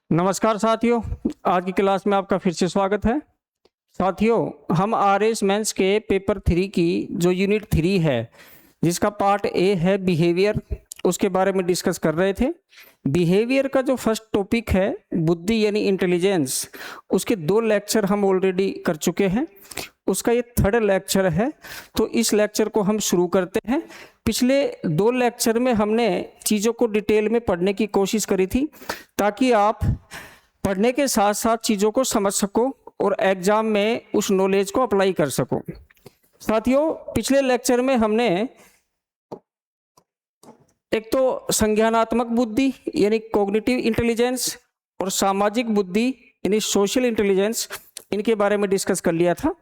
नमस्कार साथियों, आज की क्लास में आपका फिर से स्वागत है। साथियों, हम आरएस मेंस के पेपर 3 की जो यूनिट 3 है, जिसका पार्ट ए है बिहेवियर, उसके बारे में डिस्कस कर रहे थे। बिहेवियर का जो फर्स्ट टॉपिक है बुद्धि यानी इंटेलिजेंस, उसके 2 लेक्चर हम ऑलरेडी कर चुके हैं। उसका ये 3rd लेक्चर है, तो इस लेक्चर को हम शुरू करते हैं। पिछले 2 लेक्चर में हमने चीज़ों को डिटेल में पढ़ने की कोशिश करी थी, ताकि आप पढ़ने के साथ साथ चीज़ों को समझ सको और एग्जाम में उस नॉलेज को अप्लाई कर सको। साथियों, पिछले लेक्चर में हमने एक तो संज्ञानात्मक बुद्धि यानी कॉग्निटिव इंटेलिजेंस और सामाजिक बुद्धि यानी सोशल इंटेलिजेंस, इनके बारे में डिस्कस कर लिया था।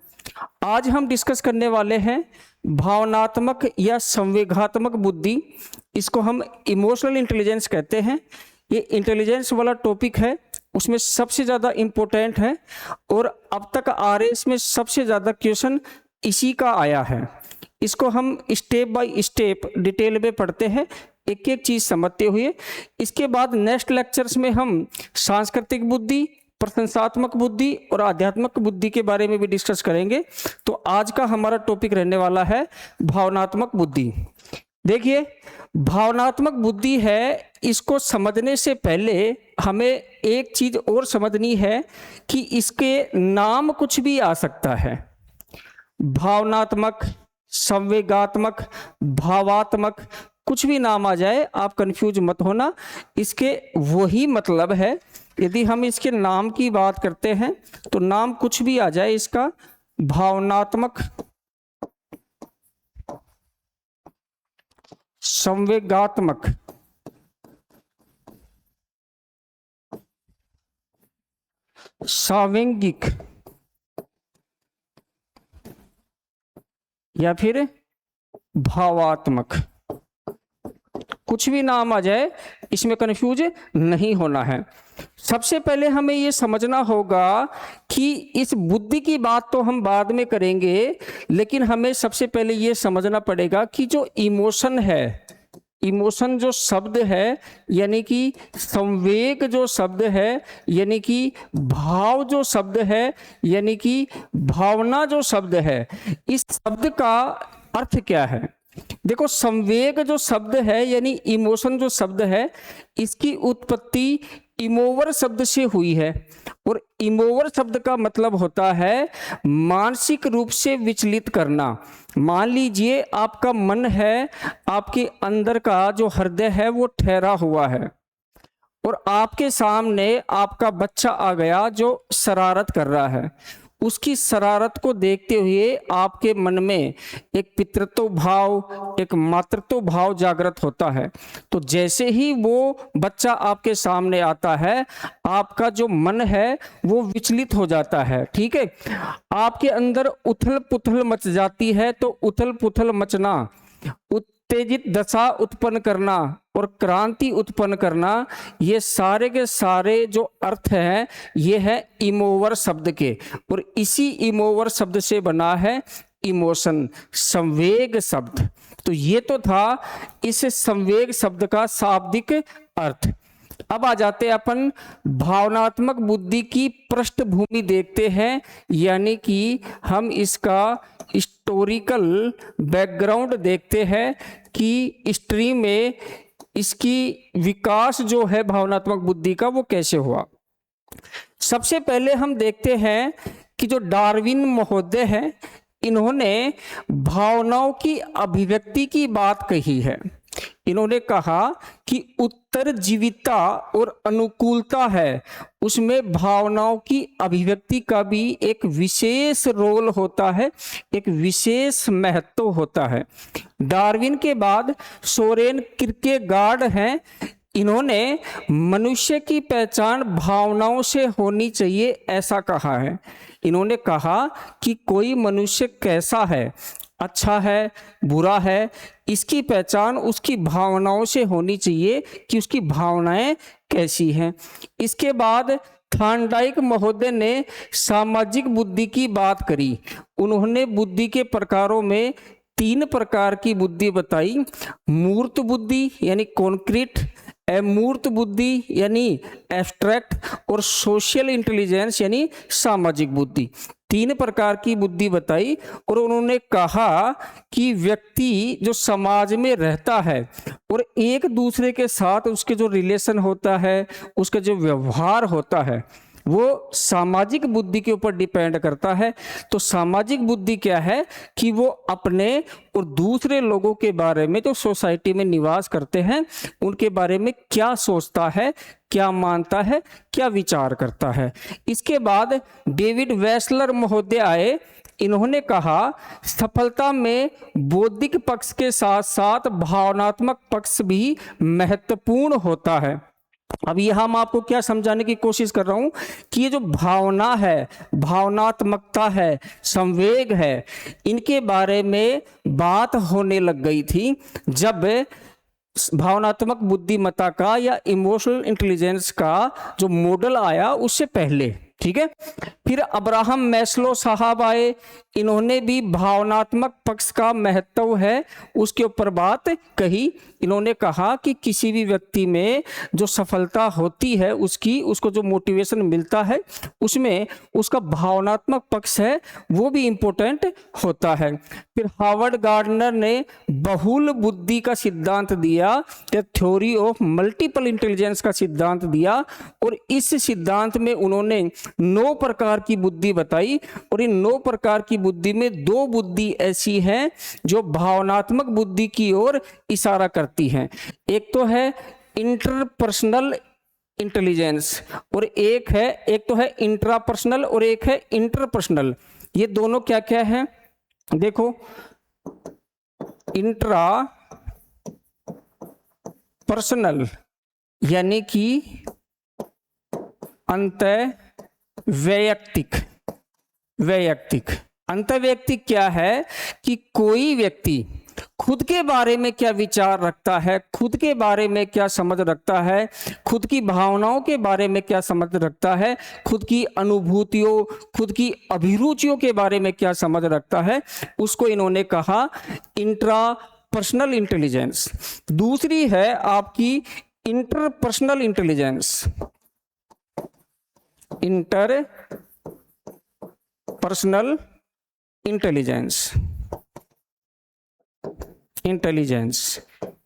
आज हम डिस्कस करने वाले हैं भावनात्मक या संवेगात्मक बुद्धि। इसको हम इमोशनल इंटेलिजेंस कहते हैं। ये इंटेलिजेंस वाला टॉपिक है, उसमें सबसे ज़्यादा इम्पोर्टेंट है और अब तक आरएस में सबसे ज़्यादा क्वेश्चन इसी का आया है। इसको हम स्टेप बाय स्टेप डिटेल में पढ़ते हैं, एक एक चीज़ समझते हुए। इसके बाद नेक्स्ट लेक्चर्स में हम सांस्कृतिक बुद्धि, प्रशंसात्मक बुद्धि और आध्यात्मिक बुद्धि के बारे में भी डिस्कस करेंगे। तो आज का हमारा टॉपिक रहने वाला है भावनात्मक बुद्धि। देखिए, भावनात्मक बुद्धि है, इसको समझने से पहले हमें एक चीज और समझनी है कि इसके नाम कुछ भी आ सकता है। भावनात्मक, संवेगात्मक, भावात्मक, कुछ भी नाम आ जाए, आप कंफ्यूज मत होना। इसके वही मतलब है। यदि हम इसके नाम की बात करते हैं तो नाम कुछ भी आ जाए इसका, भावनात्मक, संवेगात्मक, सावेंगिक या फिर भावात्मक, कुछ भी नाम आ जाए, इसमें कंफ्यूज नहीं होना है। सबसे पहले हमें ये समझना होगा कि इस बुद्धि की बात तो हम बाद में करेंगे, लेकिन हमें सबसे पहले ये समझना पड़ेगा कि जो इमोशन है, इमोशन जो शब्द है यानी कि संवेग जो शब्द है, यानी कि भाव जो शब्द है, यानी कि भावना जो शब्द है, इस शब्द का अर्थ क्या है। देखो, संवेग जो शब्द है यानी इमोशन जो शब्द है, इसकी उत्पत्ति इमोवर शब्द से हुई है। और इमोवर शब्द का मतलब होता है मानसिक रूप से विचलित करना। मान लीजिए आपका मन है, आपके अंदर का जो हृदय है वो ठहरा हुआ है और आपके सामने आपका बच्चा आ गया जो शरारत कर रहा है। उसकी शरारत को देखते हुए आपके मन में एक पितृत्व भाव, एक मातृत्व भाव जागृत होता है। तो जैसे ही वो बच्चा आपके सामने आता है, आपका जो मन है वो विचलित हो जाता है। ठीक है, आपके अंदर उथल पुथल मच जाती है। तो उथल पुथल मचना, उत्तेजित दशा उत्पन्न करना और क्रांति उत्पन्न करना, ये सारे के सारे जो अर्थ हैं ये है इमोवर शब्द के। और इसी इमोवर शब्द से बना है इमोशन, संवेग शब्द। तो ये तो था इस संवेग शब्द का शाब्दिक अर्थ। अब आ जाते हैं अपन भावनात्मक बुद्धि की पृष्ठभूमि देखते हैं, यानी कि हम इसका हिस्टोरिकल बैकग्राउंड देखते हैं कि हिस्ट्री में इसकी विकास जो है भावनात्मक बुद्धि का वो कैसे हुआ। सबसे पहले हम देखते हैं कि जो डार्विन महोदय हैं, इन्होंने भावनाओं की अभिव्यक्ति की बात कही है। इन्होंने कहा कि उत्तरजीविता और अनुकूलता है, उसमें भावनाओं की अभिव्यक्ति का भी एक विशेष रोल होता है, एक विशेष महत्व होता है। डार्विन के बाद सोरेन किरकेगार्ड हैं। इन्होंने मनुष्य की पहचान भावनाओं से होनी चाहिए ऐसा कहा है। इन्होंने कहा कि कोई मनुष्य कैसा है, अच्छा है, बुरा है, इसकी पहचान उसकी भावनाओं से होनी चाहिए कि उसकी भावनाएं कैसी हैं। इसके बाद थॉर्नडाइक महोदय ने सामाजिक बुद्धि की बात करी। उन्होंने बुद्धि के प्रकारों में 3 प्रकार की बुद्धि बताई। मूर्त बुद्धि यानी कॉन्क्रीट, अमूर्त बुद्धि यानी एब्स्ट्रैक्ट, और सोशल इंटेलिजेंस यानी सामाजिक बुद्धि। 3 प्रकार की बुद्धि बताई और उन्होंने कहा कि व्यक्ति जो समाज में रहता है और एक दूसरे के साथ उसके जो रिलेशन होता है, उसका जो व्यवहार होता है, वो सामाजिक बुद्धि के ऊपर डिपेंड करता है। तो सामाजिक बुद्धि क्या है कि वो अपने और दूसरे लोगों के बारे में, जो सोसाइटी में निवास करते हैं, उनके बारे में क्या सोचता है, क्या मानता है, क्या विचार करता है। इसके बाद डेविड वेस्लर महोदय आए। इन्होंने कहा सफलता में बौद्धिक पक्ष के साथ साथ भावनात्मक पक्ष भी महत्वपूर्ण होता है। अब यह मैं आपको क्या समझाने की कोशिश कर रहा हूं कि ये जो भावना है, भावनात्मकता है, संवेग है, इनके बारे में बात होने लग गई थी जब भावनात्मक बुद्धिमत्ता का या इमोशनल इंटेलिजेंस का जो मॉडल आया उससे पहले। ठीक है, फिर अब्राहम मैस्लो साहब आए। इन्होंने भी भावनात्मक पक्ष का महत्व है उसके ऊपर बात कही। इन्होंने कहा कि किसी भी व्यक्ति में जो सफलता होती है, उसको जो मोटिवेशन मिलता है, उसमें उसका भावनात्मक पक्ष है वो भी इम्पोर्टेंट होता है। फिर हार्वर्ड गार्डनर ने बहुल बुद्धि का सिद्धांत दिया, थ्योरी ऑफ मल्टीपल इंटेलिजेंस का सिद्धांत दिया, और इस सिद्धांत में उन्होंने 9 प्रकार की बुद्धि बताई। और इन 9 प्रकार की बुद्धि में 2 बुद्धि ऐसी हैं जो भावनात्मक बुद्धि की ओर इशारा करती हैं। एक तो है इंटरपर्सनल इंटेलिजेंस और एक तो है इंट्रापर्सनल और एक है इंटरपर्सनल। ये दोनों क्या क्या है देखो, इंट्रा पर्सनल यानी कि अंतःवैयक्तिक। अंतःवैयक्तिक क्या है कि कोई व्यक्ति खुद के बारे में क्या विचार रखता है, खुद के बारे में क्या समझ रखता है, खुद की भावनाओं के बारे में क्या समझ रखता है, खुद की अनुभूतियों, खुद की अभिरुचियों के बारे में क्या समझ रखता है, उसको इन्होंने कहा इंट्रापर्सनल इंटेलिजेंस। दूसरी है आपकी इंटरपर्सनल इंटेलिजेंस। इंटरपर्सनल इंटेलिजेंस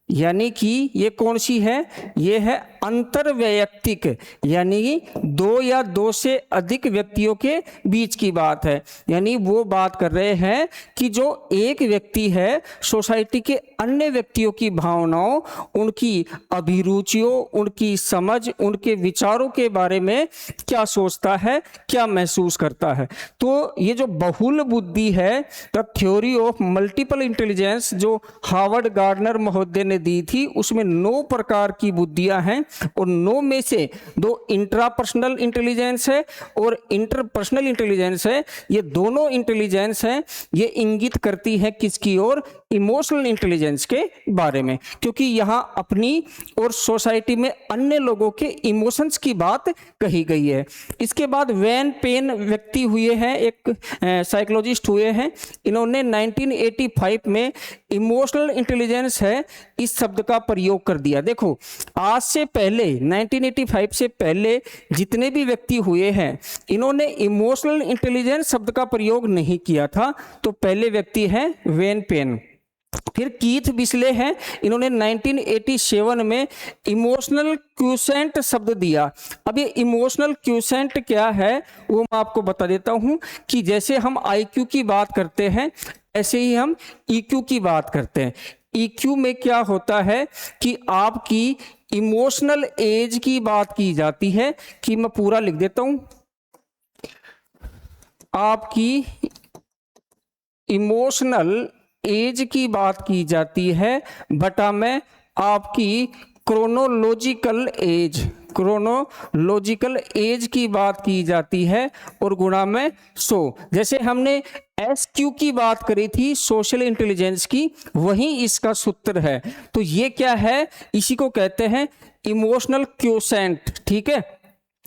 यानी कि ये कौन सी है, ये है अंतर्वैयक्तिक, यानी 2 या 2 से अधिक व्यक्तियों के बीच की बात है। यानी वो बात कर रहे हैं कि जो एक व्यक्ति है सोसाइटी के अन्य व्यक्तियों की भावनाओं, उनकी अभिरुचियों, उनकी समझ, उनके विचारों के बारे में क्या सोचता है, क्या महसूस करता है। तो ये जो बहुल बुद्धि है, the theory of multiple intelligence, जो हार्वर्ड गार्डनर महोदय ने दी थी, उसमें 9 प्रकार की बुद्धियां हैं और 9 में से 2 इंट्रापर्सनल इंटेलिजेंस है और इंटरपर्सनल इंटेलिजेंस है। ये दोनों इंटेलिजेंस हैं, ये इंगित करती है किसकी ओर, इमोशनल इंटेलिजेंस के बारे में, क्योंकि यहाँ अपनी और सोसाइटी में अन्य लोगों के इमोशंस की बात कही गई है। इसके बाद वैन पेन व्यक्ति हुए हैं, एक साइकोलॉजिस्ट हुए हैं। इन्होंने 1985 में इमोशनल इंटेलिजेंस है इस शब्द का प्रयोग कर दिया। देखो, आज से पहले 1985 से पहले जितने भी व्यक्ति हुए हैं, इन्होंने इमोशनल इंटेलिजेंस शब्द का प्रयोग नहीं किया था। तो पहले व्यक्ति हैं वैन पेन। फिर कीथ बिस्ले हैं, इन्होंने 1987 में इमोशनल क्वोशेंट शब्द दिया। अब ये इमोशनल क्वोशेंट क्या है वो मैं आपको बता देता हूं कि जैसे हम IQ की बात करते हैं, ऐसे ही हम EQ की बात करते हैं। EQ में क्या होता है कि आपकी इमोशनल एज की बात की जाती है, कि मैं पूरा लिख देता हूं, आपकी इमोशनल एज की बात की जाती है, बटा में आपकी क्रोनोलॉजिकल एज की बात की जाती है, और गुणा में 100। जैसे हमने SQ की बात करी थी सोशल इंटेलिजेंस की, वही इसका सूत्र है। तो ये क्या है, इसी को कहते हैं इमोशनल क्वोशेंट। ठीक है,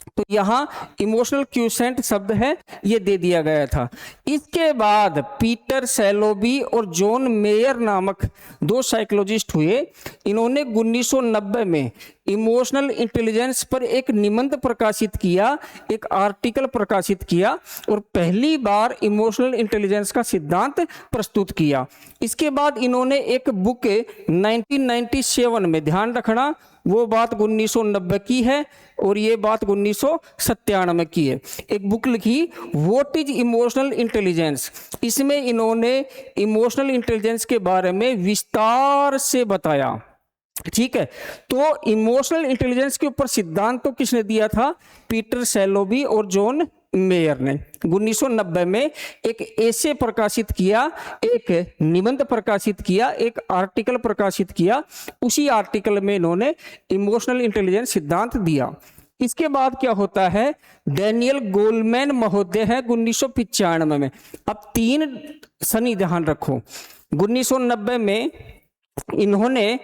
तो यहाँ इमोशनल क्यूसेंट शब्द है, ये दे दिया गया था। इसके बाद पीटर सैलोबी और जॉन मेयर नामक दो साइकोलॉजिस्ट हुए। इन्होंने 1990 में इमोशनल इंटेलिजेंस पर एक निबंध प्रकाशित किया, एक आर्टिकल प्रकाशित किया और पहली बार इमोशनल इंटेलिजेंस का सिद्धांत प्रस्तुत किया। इसके बाद इन्होंने एक बुक 1997 में, ध्यान रखना वो बात 1990 की है और ये बात 1997 की है, एक बुक लिखी व्हाट इज इमोशनल इंटेलिजेंस। इसमें इन्होंने इमोशनल इंटेलिजेंस के बारे में विस्तार से बताया। ठीक है, तो इमोशनल इंटेलिजेंस के ऊपर सिद्धांत तो किसने दिया था? पीटर सैलोबी और जॉन मेयर ने 1990 में एक एसे प्रकाशित किया, एक निबंध प्रकाशित किया, एक आर्टिकल प्रकाशित किया। उसी आर्टिकल में इन्होंने इमोशनल इंटेलिजेंस सिद्धांत दिया। इसके बाद क्या होता है, डैनियल गोलमैन महोदय है 1995 में। अब 3 सनी ध्यान रखो, 1990 में इन्होंने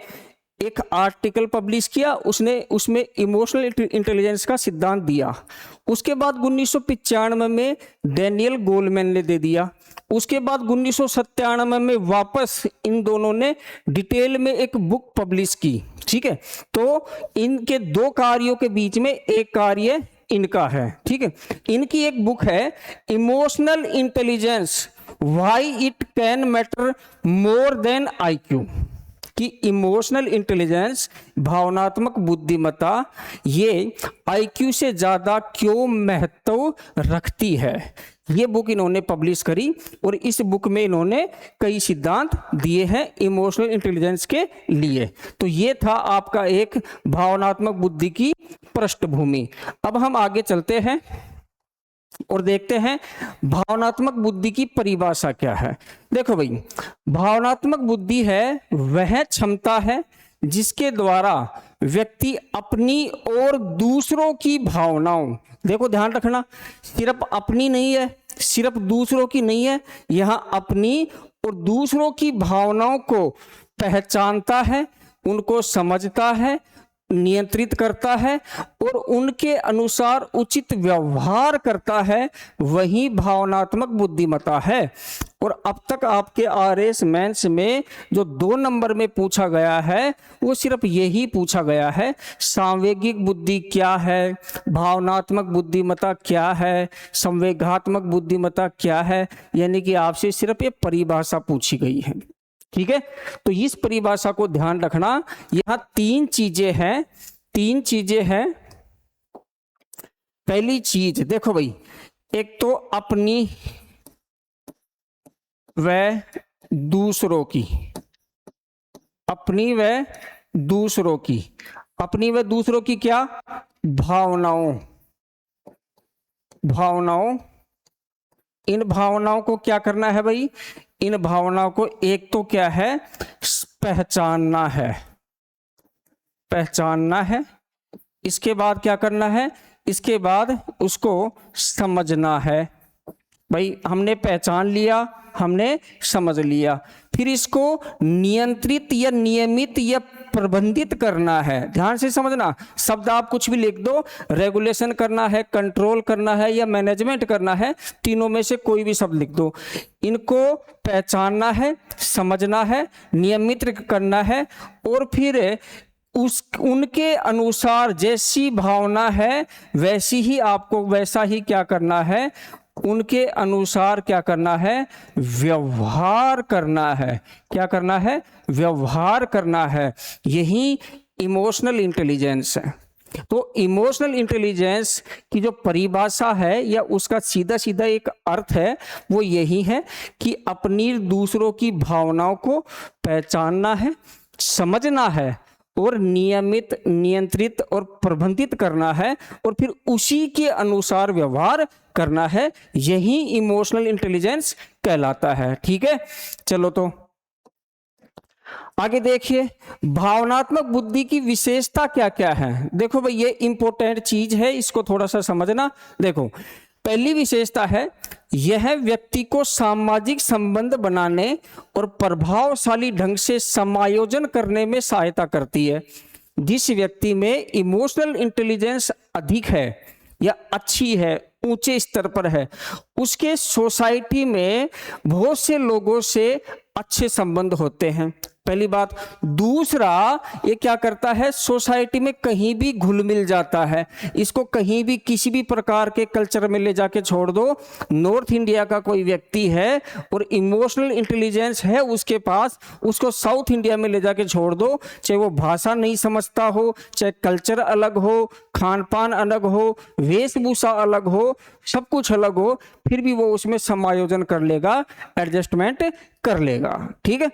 एक आर्टिकल पब्लिश किया, उसमें इमोशनल इंटेलिजेंस का सिद्धांत दिया। उसके बाद 1995 में डैनियल गोलमैन ने दे दिया। उसके बाद 1997 में वापस इन दोनों ने डिटेल में एक बुक पब्लिश की। ठीक है, तो इनके 2 कार्यों के बीच में एक कार्य इनका है। ठीक है, इनकी एक बुक है emotional intelligence why it can matter more than IQ, कि इमोशनल इंटेलिजेंस, भावनात्मक बुद्धिमत्ता, ये IQ से ज्यादा क्यों महत्व रखती है। ये बुक इन्होंने पब्लिश करी और इस बुक में इन्होंने कई सिद्धांत दिए हैं इमोशनल इंटेलिजेंस के लिए। तो ये था आपका एक भावनात्मक बुद्धि की पृष्ठभूमि। अब हम आगे चलते हैं और देखते हैं भावनात्मक बुद्धि की परिभाषा क्या है। देखो भाई, भावनात्मक बुद्धि है वह क्षमता है जिसके द्वारा व्यक्ति अपनी और दूसरों की भावनाओं, देखो ध्यान रखना, सिर्फ अपनी नहीं है, सिर्फ दूसरों की नहीं है, यहां अपनी और दूसरों की भावनाओं को पहचानता है, उनको समझता है, नियंत्रित करता है और उनके अनुसार उचित व्यवहार करता है, वही भावनात्मक बुद्धिमत्ता है। और अब तक आपके RS मेंस में जो 2 नंबर में पूछा गया है वो सिर्फ यही पूछा गया है, सांवेगिक बुद्धि क्या है, भावनात्मक बुद्धिमत्ता क्या है, संवेगात्मक बुद्धिमत्ता क्या है, यानी कि आपसे सिर्फ ये परिभाषा पूछी गई है। ठीक है, तो इस परिभाषा को ध्यान रखना। यहां 3 चीजें हैं, 3 चीजें हैं। पहली चीज देखो भाई, एक तो अपनी व दूसरों की, अपनी व दूसरों की, अपनी व दूसरों की क्या? भावनाओं, भावनाओं। इन भावनाओं को क्या करना है भाई? इन भावनाओं को एक तो क्या है? पहचानना है, पहचानना है। इसके बाद क्या करना है? इसके बाद उसको समझना है। भाई हमने पहचान लिया, हमने समझ लिया, फिर इसको नियंत्रित या नियमित या प्रबंधित करना है। ध्यान से समझना, शब्द आप कुछ भी लिख दो, रेगुलेशन करना है, कंट्रोल करना है या मैनेजमेंट करना है, तीनों में से कोई भी शब्द लिख दो। इनको पहचानना है, समझना है, नियमित करना है और फिर उनके अनुसार जैसी भावना है वैसी ही आपको वैसा ही क्या करना है? उनके अनुसार क्या करना है? व्यवहार करना है। क्या करना है? व्यवहार करना है। यही इमोशनल इंटेलिजेंस है। तो इमोशनल इंटेलिजेंस की जो परिभाषा है या उसका सीधा सीधा एक अर्थ है वो यही है कि अपनी दूसरों की भावनाओं को पहचानना है, समझना है और नियमित, नियंत्रित और प्रबंधित करना है और फिर उसी के अनुसार व्यवहार करना है। यही इमोशनल इंटेलिजेंस कहलाता है। ठीक है, चलो तो आगे देखिए, भावनात्मक बुद्धि की विशेषता क्या क्या है। देखो भाई ये इंपॉर्टेंट चीज है, इसको थोड़ा सा समझना। देखो पहली विशेषता है, यह व्यक्ति को सामाजिक संबंध बनाने और प्रभावशाली ढंग से समायोजन करने में सहायता करती है। जिस व्यक्ति में इमोशनल इंटेलिजेंस अधिक है या अच्छी है, ऊंचे स्तर पर है, उसके सोसाइटी में बहुत से लोगों से अच्छे संबंध होते हैं, पहली बात। दूसरा, ये क्या करता है, सोसाइटी में कहीं भी घुल मिल जाता है, इसको कहीं भी किसी भी प्रकार के कल्चर में ले जाके छोड़ दो। नॉर्थ इंडिया का कोई व्यक्ति है और इमोशनल इंटेलिजेंस है उसके पास, उसको साउथ इंडिया में ले जाके छोड़ दो, चाहे वो भाषा नहीं समझता हो, चाहे कल्चर अलग हो, खान पान अलग हो, वेशभूषा अलग हो, सब कुछ अलग हो, फिर भी वो उसमें समायोजन कर लेगा, एडजस्टमेंट कर लेगा। ठीक है।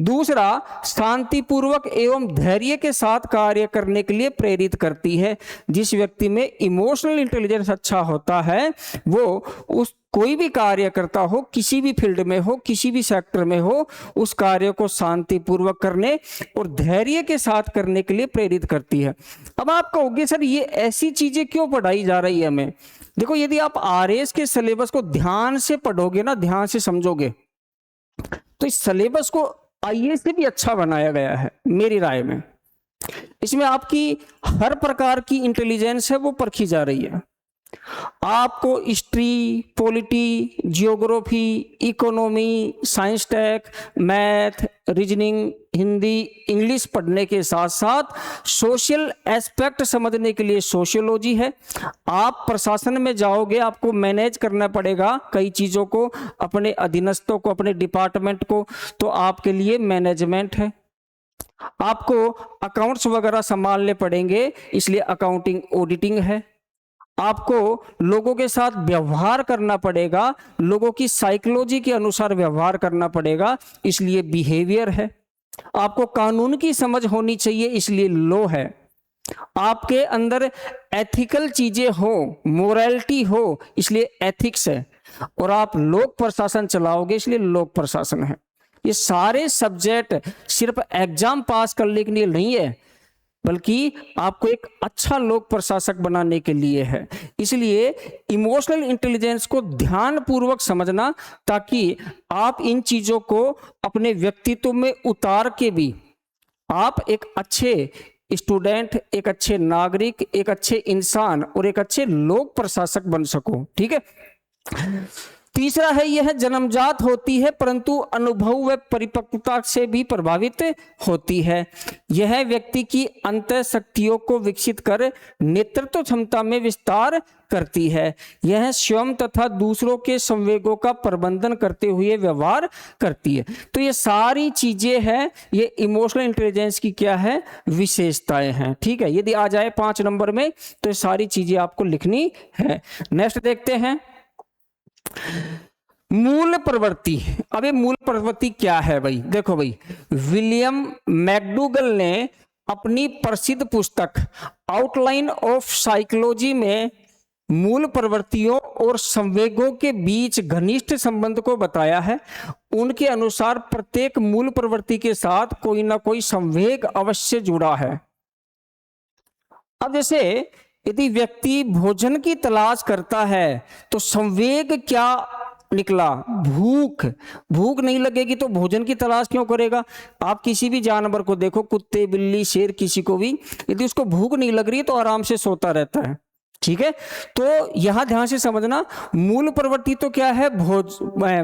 दूसरा, शांतिपूर्वक एवं धैर्य के साथ कार्य करने के लिए प्रेरित करती है। जिस व्यक्ति में इमोशनल इंटेलिजेंस अच्छा होता है वो उस कोई भी कार्य करता हो, किसी भी फील्ड में हो, किसी भी सेक्टर में हो, उस कार्य को शांतिपूर्वक करने और धैर्य के साथ करने के लिए प्रेरित करती है। अब आप कहोगे सर ये ऐसी चीजें क्यों पढ़ाई जा रही है हमें? देखो, यदि आप आरएस के सिलेबस को ध्यान से पढ़ोगे ना, ध्यान से समझोगे, तो इस सिलेबस को आईएएस से भी अच्छा बनाया गया है मेरी राय में। इसमें आपकी हर प्रकार की इंटेलिजेंस है वो परखी जा रही है। आपको history, polity, geography, economy, science tech, math, reasoning, Hindi, English पढ़ने के साथ साथ सोशल एस्पेक्ट समझने के लिए सोशियोलॉजी है। आप प्रशासन में जाओगे, आपको मैनेज करना पड़ेगा कई चीज़ों को, अपने अधीनस्थों को, अपने डिपार्टमेंट को, तो आपके लिए मैनेजमेंट है। आपको अकाउंट्स वगैरह संभालने पड़ेंगे, इसलिए अकाउंटिंग, ऑडिटिंग है। आपको लोगों के साथ व्यवहार करना पड़ेगा, लोगों की साइकोलॉजी के अनुसार व्यवहार करना पड़ेगा, इसलिए बिहेवियर है। आपको कानून की समझ होनी चाहिए, इसलिए लॉ है। आपके अंदर एथिकल चीजें हो, मोरालिटी हो, इसलिए एथिक्स है। और आप लोक प्रशासन चलाओगे, इसलिए लोक प्रशासन है। ये सारे सब्जेक्ट सिर्फ एग्जाम पास करने के लिए नहीं है, बल्कि आपको एक अच्छा लोक प्रशासक बनाने के लिए है। इसलिए इमोशनल इंटेलिजेंस को ध्यान पूर्वक समझना, ताकि आप इन चीजों को अपने व्यक्तित्व में उतार के भी आप एक अच्छे स्टूडेंट, एक अच्छे नागरिक, एक अच्छे इंसान और एक अच्छे लोक प्रशासक बन सको। ठीक है। तीसरा है, यह जन्मजात होती है परंतु अनुभव व परिपक्वता से भी प्रभावित होती है। यह व्यक्ति की अंतः शक्तियों को विकसित कर नेतृत्व क्षमता में विस्तार करती है। यह स्वयं तथा दूसरों के संवेगों का प्रबंधन करते हुए व्यवहार करती है। तो ये सारी चीजें हैं, ये इमोशनल इंटेलिजेंस की क्या है, विशेषताएं हैं। ठीक है। यदि आ जाए 5 नंबर में तो ये सारी चीजें आपको लिखनी है। नेक्स्ट देखते हैं, मूल प्रवृत्ति। अब ये मूल प्रवृत्ति क्या है भाई? देखो भाई, विलियम मैकडूगल ने अपनी प्रसिद्ध पुस्तक आउटलाइन ऑफ साइकोलॉजी में मूल प्रवृत्तियों और संवेगों के बीच घनिष्ठ संबंध को बताया है। उनके अनुसार प्रत्येक मूल प्रवृत्ति के साथ कोई ना कोई संवेग अवश्य जुड़ा है। अब जैसे यदि व्यक्ति भोजन की तलाश करता है तो संवेग क्या निकला? भूख। भूख नहीं लगेगी तो भोजन की तलाश क्यों करेगा? आप किसी भी जानवर को देखो, कुत्ते, बिल्ली, शेर, किसी को भी, यदि उसको भूख नहीं लग रही तो आराम से सोता रहता है। ठीक है। तो यहां ध्यान से समझना, मूल प्रवृत्ति तो क्या है,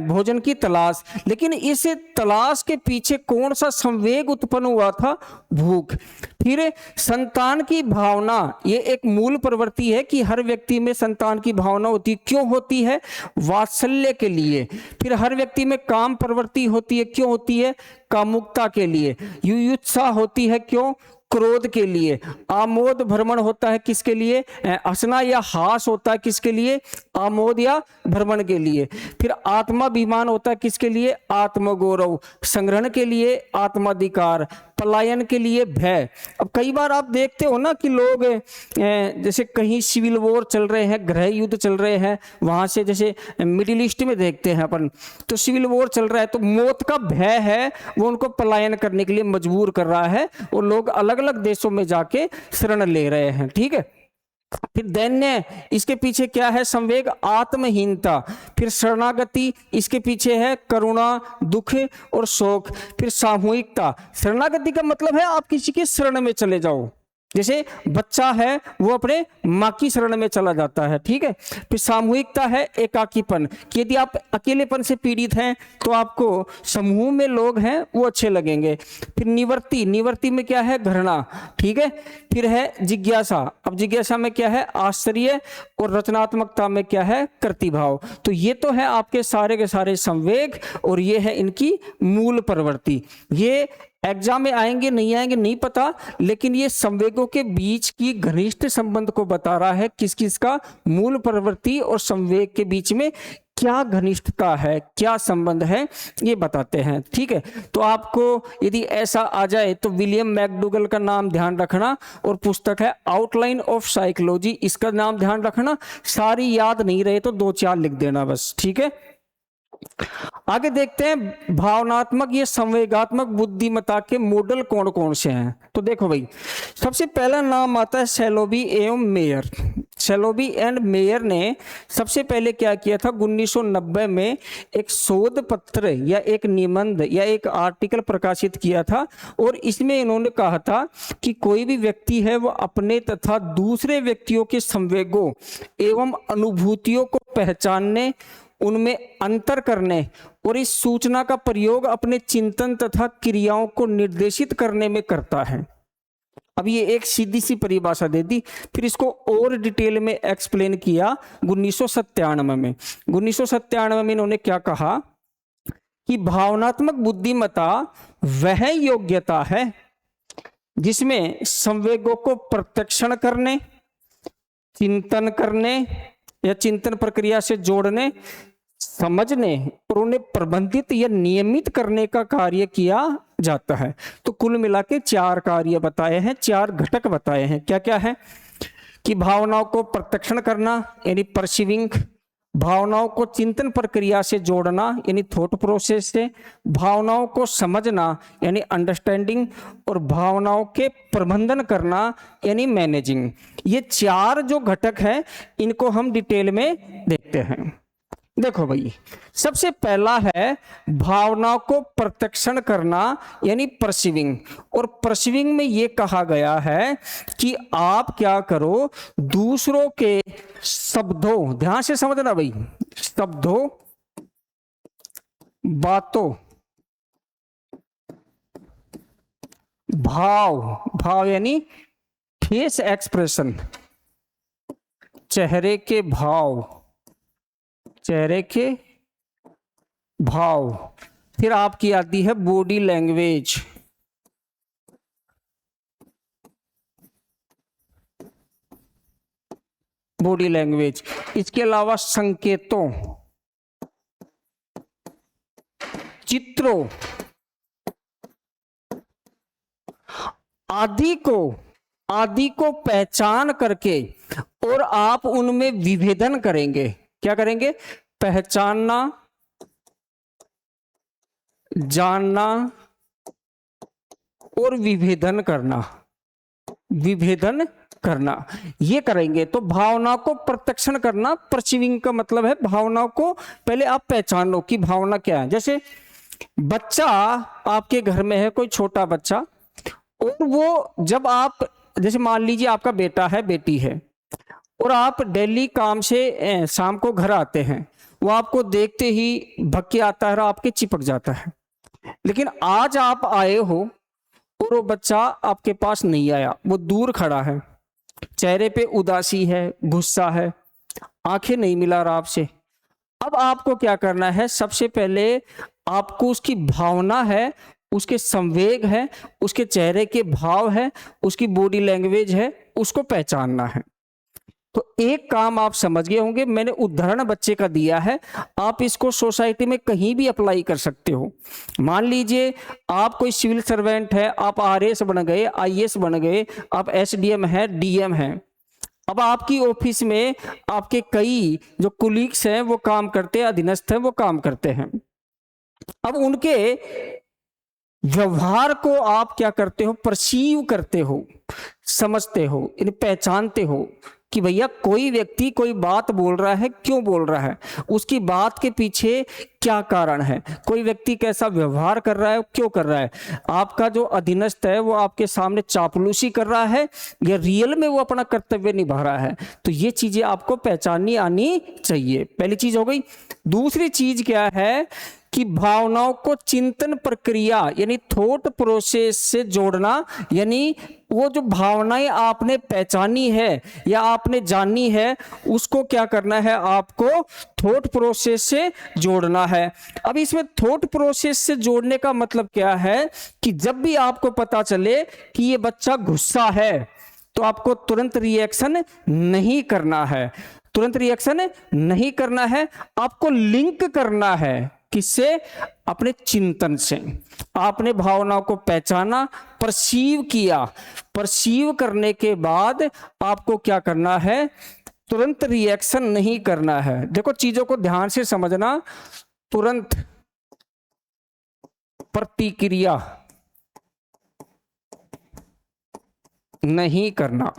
भोजन की तलाश, लेकिन इस तलाश के पीछे कौन सा संवेग उत्पन्न हुआ था? भूख। फिर संतान की भावना, ये एक मूल प्रवृत्ति है कि हर व्यक्ति में संतान की भावना होती, क्यों होती है? वात्सल्य के लिए। फिर हर व्यक्ति में काम प्रवृत्ति होती है, क्यों होती है? कामुकता के लिए। युयुत्सा होती है, क्यों? क्रोध के लिए। आमोद भ्रमण होता है किसके लिए? हंसना या हास होता है किसके लिए? आमोद या भ्रमण के लिए। फिर आत्माभिमान होता है किसके लिए? आत्मगौरव। संग्रहण के लिए आत्माधिकार। पलायन के लिए भय। अब कई बार आप देखते हो ना कि लोग जैसे कहीं सिविल वॉर चल रहे हैं, गृह युद्ध चल रहे हैं, वहां से जैसे मिडिल ईस्ट में देखते हैं अपन, तो सिविल वॉर चल रहा है तो मौत का भय है, वो उनको पलायन करने के लिए मजबूर कर रहा है और लोग अलग अलग देशों में जाके शरण ले रहे हैं। ठीक है। फिर दैन्य, इसके पीछे क्या है? संवेग, आत्महीनता। फिर शरणागति, इसके पीछे है करुणा, दुख और शोक। फिर सामूहिकता। शरणागति का मतलब है आप किसी के शरण में चले जाओ, जैसे बच्चा है वो अपने माँ की शरण में चला जाता है, ठीक है। फिर सामूहिकता है एकाकीपन, कि यदि आप अकेलेपन से पीड़ित हैं तो आपको समूह में लोग हैं वो अच्छे लगेंगे। फिर निवृत्ति, निवृत्ति में क्या है, घृणा, ठीक है। फिर है जिज्ञासा, अब जिज्ञासा में क्या है, आश्चर्य, और रचनात्मकता में क्या है, कर्तृभाव। तो ये तो है आपके सारे के सारे संवेग, और ये है इनकी मूल प्रवृत्ति। ये एग्जाम में आएंगे नहीं आएंगे नहीं पता, लेकिन ये संवेगों के बीच की घनिष्ठ संबंध को बता रहा है, किस किस का, मूल प्रवृत्ति और संवेग के बीच में क्या घनिष्ठता है, क्या संबंध है, ये बताते हैं, ठीक है। तो आपको यदि ऐसा आ जाए तो विलियम मैकडूगल का नाम ध्यान रखना, और पुस्तक है आउटलाइन ऑफ साइकोलॉजी, इसका नाम ध्यान रखना। सारी याद नहीं रहे तो 2-4 लिख देना बस, ठीक है। आगे देखते हैं भावनात्मक ये संवेगात्मक बुद्धिमत्ता के मॉडल कौन कौन से हैं। तो देखो भाई, सबसे पहला नाम आता है सैलोबी एवं मेयर। सैलोबी एंड मेयर ने सबसे पहले क्या किया था, 1990 में एक शोध पत्र या एक निबंध या एक आर्टिकल प्रकाशित किया था, और इसमें इन्होंने कहा था कि कोई भी व्यक्ति है वो अपने तथा दूसरे व्यक्तियों के संवेगों एवं अनुभूतियों को पहचानने, उनमें अंतर करने और इस सूचना का प्रयोग अपने चिंतन तथा क्रियाओं को निर्देशित करने में करता है। अब ये एक सीधी सी परिभाषा दे दी, फिर इसको और डिटेल में एक्सप्लेन किया 1997 में। 1997 में इन्होंने क्या कहा कि भावनात्मक बुद्धिमत्ता वह योग्यता है जिसमें संवेगों को प्रत्यक्षण करने, चिंतन करने या चिंतन प्रक्रिया से जोड़ने, समझने और उन्हें प्रबंधित या नियमित करने का कार्य किया जाता है। तो कुल मिला के 4 कार्य बताए हैं, 4 घटक बताए हैं। क्या क्या है कि भावनाओं को प्रत्यक्षण करना यानी परसीविंग, भावनाओं को चिंतन प्रक्रिया से जोड़ना यानी थॉट प्रोसेस से, भावनाओं को समझना यानी अंडरस्टैंडिंग, और भावनाओं के प्रबंधन करना यानी मैनेजिंग। ये 4 जो घटक हैं इनको हम डिटेल में देखते हैं। देखो भाई, सबसे पहला है भावनाओं को प्रत्यक्षण करना यानी परसीविंग। और परसीविंग में ये कहा गया है कि आप क्या करो, दूसरों के शब्दों, ध्यान से समझना भाई, शब्दों, बातों, भाव, भाव यानी फेस एक्सप्रेशन, चेहरे के भाव, चेहरे के भाव। फिर आपकी आती है बॉडी लैंग्वेज, बॉडी लैंग्वेज। इसके अलावा संकेतों, चित्रों आदि को पहचान करके और आप उनमें विभेदन करेंगे। क्या करेंगे, पहचानना, जानना और विभेदन करना, विभेदन करना, ये करेंगे। तो भावना को प्रत्यक्षण करना, परसीविंग का मतलब है भावनाओं को पहले आप पहचानो कि भावना क्या है। जैसे बच्चा आपके घर में है, कोई छोटा बच्चा, और वो जब आप, जैसे मान लीजिए आपका बेटा है, बेटी है, और आप डेली काम से शाम को घर आते हैं, वो आपको देखते ही भग के आता है और आपके चिपक जाता है। लेकिन आज आप आए हो और वो बच्चा आपके पास नहीं आया, वो दूर खड़ा है, चेहरे पे उदासी है, गुस्सा है, आंखें नहीं मिला रहा आपसे। अब आपको क्या करना है, सबसे पहले आपको उसकी भावना है, उसके संवेग है, उसके चेहरे के भाव है, उसकी बॉडी लैंग्वेज है, उसको पहचानना है। तो एक काम आप समझ गए होंगे, मैंने उदाहरण बच्चे का दिया है, आप इसको सोसाइटी में कहीं भी अप्लाई कर सकते हो। मान लीजिए आप कोई सिविल सर्वेंट है, आप आरएएस बन गए, आईएएस बन गए, आप एसडीएम है, डीएम है। अब आपकी ऑफिस में आपके कई जो कुलीग्स हैं वो काम करते हैं, अधीनस्थ हैं वो काम करते हैं। अब उनके व्यवहार को आप क्या करते हो, परसीव करते हो, समझते हो, इन्हें पहचानते हो कि भैया कोई व्यक्ति कोई बात बोल रहा है, क्यों बोल रहा है, उसकी बात के पीछे क्या कारण है, कोई व्यक्ति कैसा व्यवहार कर रहा है, क्यों कर रहा है, आपका जो अधीनस्थ है वो आपके सामने चापलूसी कर रहा है या रियल में वो अपना कर्तव्य निभा रहा है। तो ये चीजें आपको पहचाननी आनी चाहिए, पहली चीज हो गई। दूसरी चीज क्या है कि भावनाओं को चिंतन प्रक्रिया यानी थॉट प्रोसेस से जोड़ना, यानी वो जो भावनाएं आपने पहचानी है या आपने जानी है उसको क्या करना है, आपको थॉट प्रोसेस से जोड़ना है। अब इसमें थॉट प्रोसेस से जोड़ने का मतलब क्या है कि जब भी आपको पता चले कि ये बच्चा गुस्सा है तो आपको तुरंत रिएक्शन नहीं करना है, तुरंत रिएक्शन नहीं करना है, आपको लिंक करना है किससे, अपने चिंतन से। आपने भावनाओं को पहचाना, परसीव किया, परसीव करने के बाद आपको क्या करना है, तुरंत रिएक्शन नहीं करना है। देखो चीजों को ध्यान से समझना, तुरंत प्रतिक्रिया नहीं करना,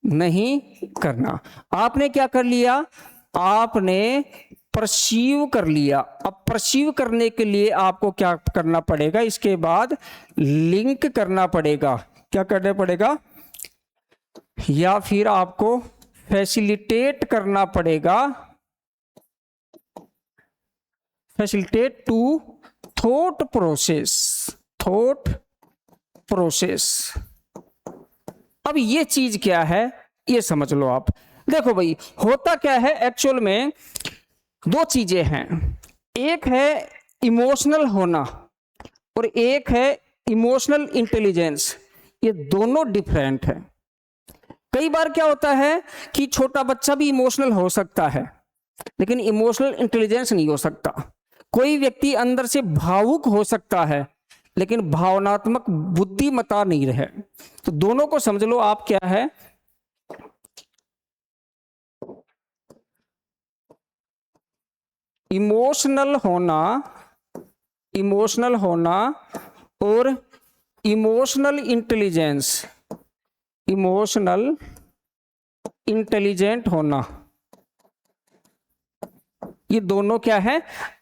नहीं करना। आपने क्या कर लिया, आपने परसीव कर लिया। अब परसीव करने के लिए आपको क्या करना पड़ेगा, इसके बाद लिंक करना पड़ेगा। क्या करना पड़ेगा, या फिर आपको फैसिलिटेट करना पड़ेगा, facilitate to thought process, thought process. अब ये चीज क्या है ये समझ लो आप। देखो भाई होता क्या है, एक्चुअल में दो चीजें हैं, एक है इमोशनल होना और एक है इमोशनल इंटेलिजेंस। ये दोनों डिफरेंट है। कई बार क्या होता है कि छोटा बच्चा भी इमोशनल हो सकता है लेकिन इमोशनल इंटेलिजेंस नहीं हो सकता। कोई व्यक्ति अंदर से भावुक हो सकता है लेकिन भावनात्मक बुद्धिमत्ता नहीं रहे। तो दोनों को समझ लो आप क्या है, इमोशनल होना, इमोशनल होना और इमोशनल इंटेलिजेंस, इमोशनल इंटेलिजेंट होना, ये दोनों क्या है,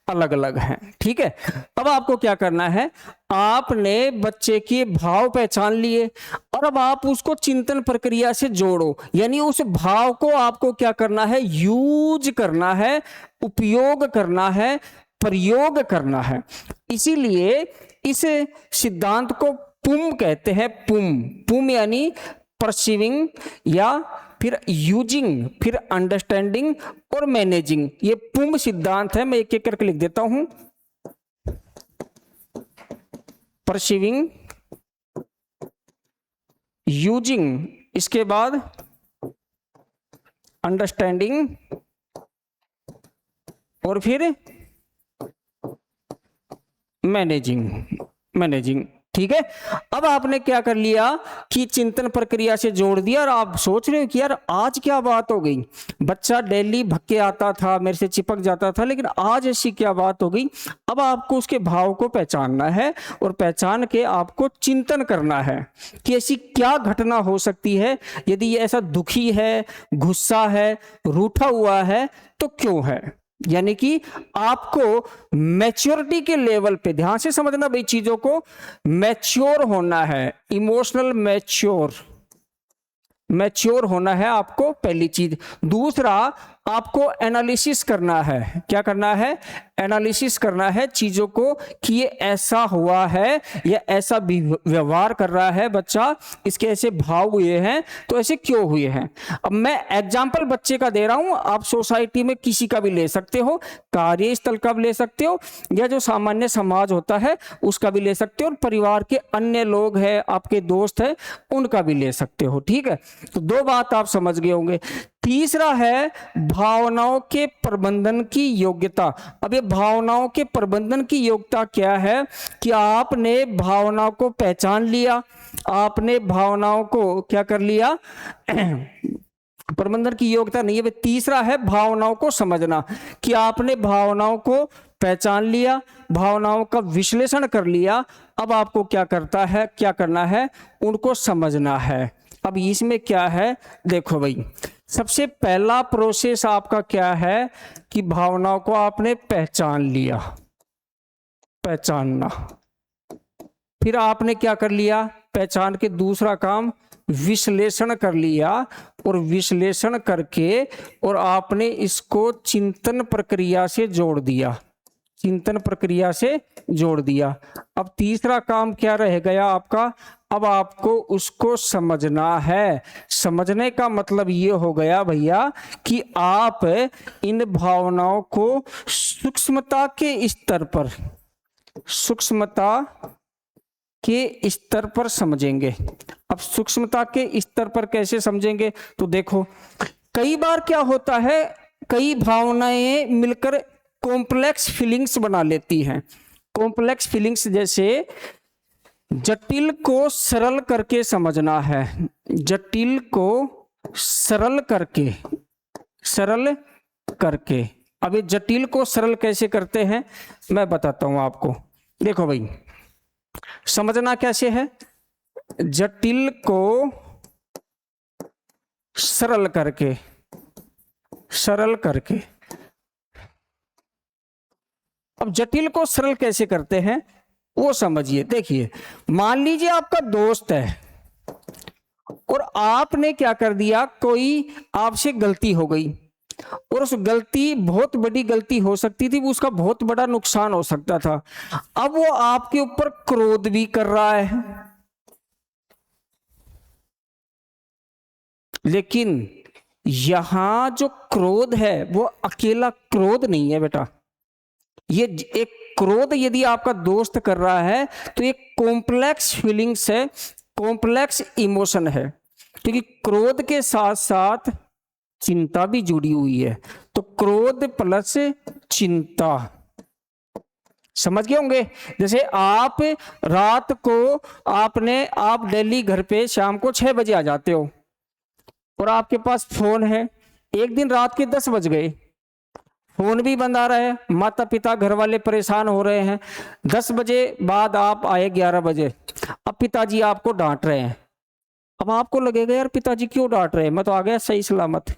अलग अलग हैं। ठीक है, अब आपको क्या करना है, आपने बच्चे के भाव पहचान लिए और अब आप उसको चिंतन प्रक्रिया से जोड़ो, यानी उस भाव को आपको क्या करना है, यूज करना है, उपयोग करना है, प्रयोग करना है। इसीलिए इस सिद्धांत को पुम कहते हैं। पुम, पुम यानी परसीविंग या फिर यूजिंग, फिर अंडरस्टैंडिंग और मैनेजिंग। ये पुम सिद्धांत है, मैं एक एक करके लिख देता हूं। परसीविंग, यूजिंग, इसके बाद अंडरस्टैंडिंग और फिर मैनेजिंग, मैनेजिंग। ठीक है, अब आपने क्या कर लिया कि चिंतन प्रक्रिया से जोड़ दिया और आप सोच रहे हो कि यार आज क्या बात हो गई, बच्चा डेली भक्के आता था, मेरे से चिपक जाता था, लेकिन आज ऐसी क्या बात हो गई। अब आपको उसके भाव को पहचानना है और पहचान के आपको चिंतन करना है कि ऐसी क्या घटना हो सकती है, यदि ये ऐसा दुखी है, गुस्सा है, रूठा हुआ है तो क्यों है। यानी कि आपको मैच्योरिटी के लेवल पे ध्यान से समझना भाई, चीजों को मैच्योर होना है, इमोशनल मैच्योर, मैच्योर होना है आपको, पहली चीज। दूसरा आपको एनालिसिस करना है। क्या करना है, एनालिसिस करना है चीजों को कि ये ऐसा हुआ है या ऐसा व्यवहार कर रहा है बच्चा, इसके ऐसे भाव हुए हैं तो ऐसे क्यों हुए हैं। अब मैं एग्जाम्पल बच्चे का दे रहा हूं, आप सोसाइटी में किसी का भी ले सकते हो, कार्यस्थल का भी ले सकते हो या जो सामान्य समाज होता है उसका भी ले सकते हो, और परिवार के अन्य लोग हैं, आपके दोस्त हैं, उनका भी ले सकते हो। ठीक है, तो दो बात आप समझ गए होंगे। तीसरा है भावनाओं के प्रबंधन की योग्यता। अब ये भावनाओं के प्रबंधन की योग्यता क्या है कि आपने भावनाओं को पहचान लिया, आपने भावनाओं को क्या कर लिया, प्रबंधन की योग्यता नहीं है। तीसरा है भावनाओं को समझना, कि आपने भावनाओं को पहचान लिया, भावनाओं का विश्लेषण कर लिया, अब आपको क्या करता है, क्या करना है, उनको समझना है। अब इसमें क्या है, देखो भाई, सबसे पहला प्रोसेस आपका क्या है कि भावनाओं को आपने पहचान लिया, पहचानना। फिर आपने क्या कर लिया, पहचान के दूसरा काम विश्लेषण कर लिया, और विश्लेषण करके और आपने इसको चिंतन प्रक्रिया से जोड़ दिया, चिंतन प्रक्रिया से जोड़ दिया। अब तीसरा काम क्या रह गया आपका, अब आपको उसको समझना है। समझने का मतलब ये हो गया भैया कि आप इन भावनाओं को सूक्ष्मता के स्तर पर, सूक्ष्मता के स्तर पर समझेंगे। अब सूक्ष्मता के स्तर पर कैसे समझेंगे, तो देखो कई बार क्या होता है, कई भावनाएं मिलकर कॉम्प्लेक्स फीलिंग्स बना लेती हैं। कॉम्प्लेक्स फीलिंग्स जैसे जटिल को सरल करके समझना है, जटिल को सरल करके, सरल करके। अब ये जटिल को सरल कैसे करते हैं मैं बताता हूं आपको। देखो भाई, समझना कैसे है, जटिल को सरल करके, सरल करके। अब जटिल को सरल कैसे करते हैं वो समझिए। देखिए, मान लीजिए आपका दोस्त है और आपने क्या कर दिया, कोई आपसे गलती हो गई, और उस गलती बहुत बड़ी गलती हो सकती थी, उसका बहुत बड़ा नुकसान हो सकता था। अब वो आपके ऊपर क्रोध भी कर रहा है, लेकिन यहां जो क्रोध है वो अकेला क्रोध नहीं है बेटा। ये एक क्रोध यदि आपका दोस्त कर रहा है तो एक कॉम्प्लेक्स फीलिंग्स है, कॉम्प्लेक्स इमोशन है, क्योंकि क्रोध के साथ साथ चिंता भी जुड़ी हुई है। तो क्रोध प्लस चिंता, समझ गए होंगे। जैसे आप रात को आप डेली घर पे शाम को 6 बजे आ जाते हो और आपके पास फोन है, एक दिन रात के 10 बज गए, फोन भी बंद आ रहा है, माता पिता घर वाले परेशान हो रहे हैं। 10 बजे बाद आप आए 11 बजे, अब पिताजी आपको डांट रहे हैं। अब आपको लगेगा यार पिताजी क्यों डांट रहे हैं, मैं तो आ गया सही सलामत।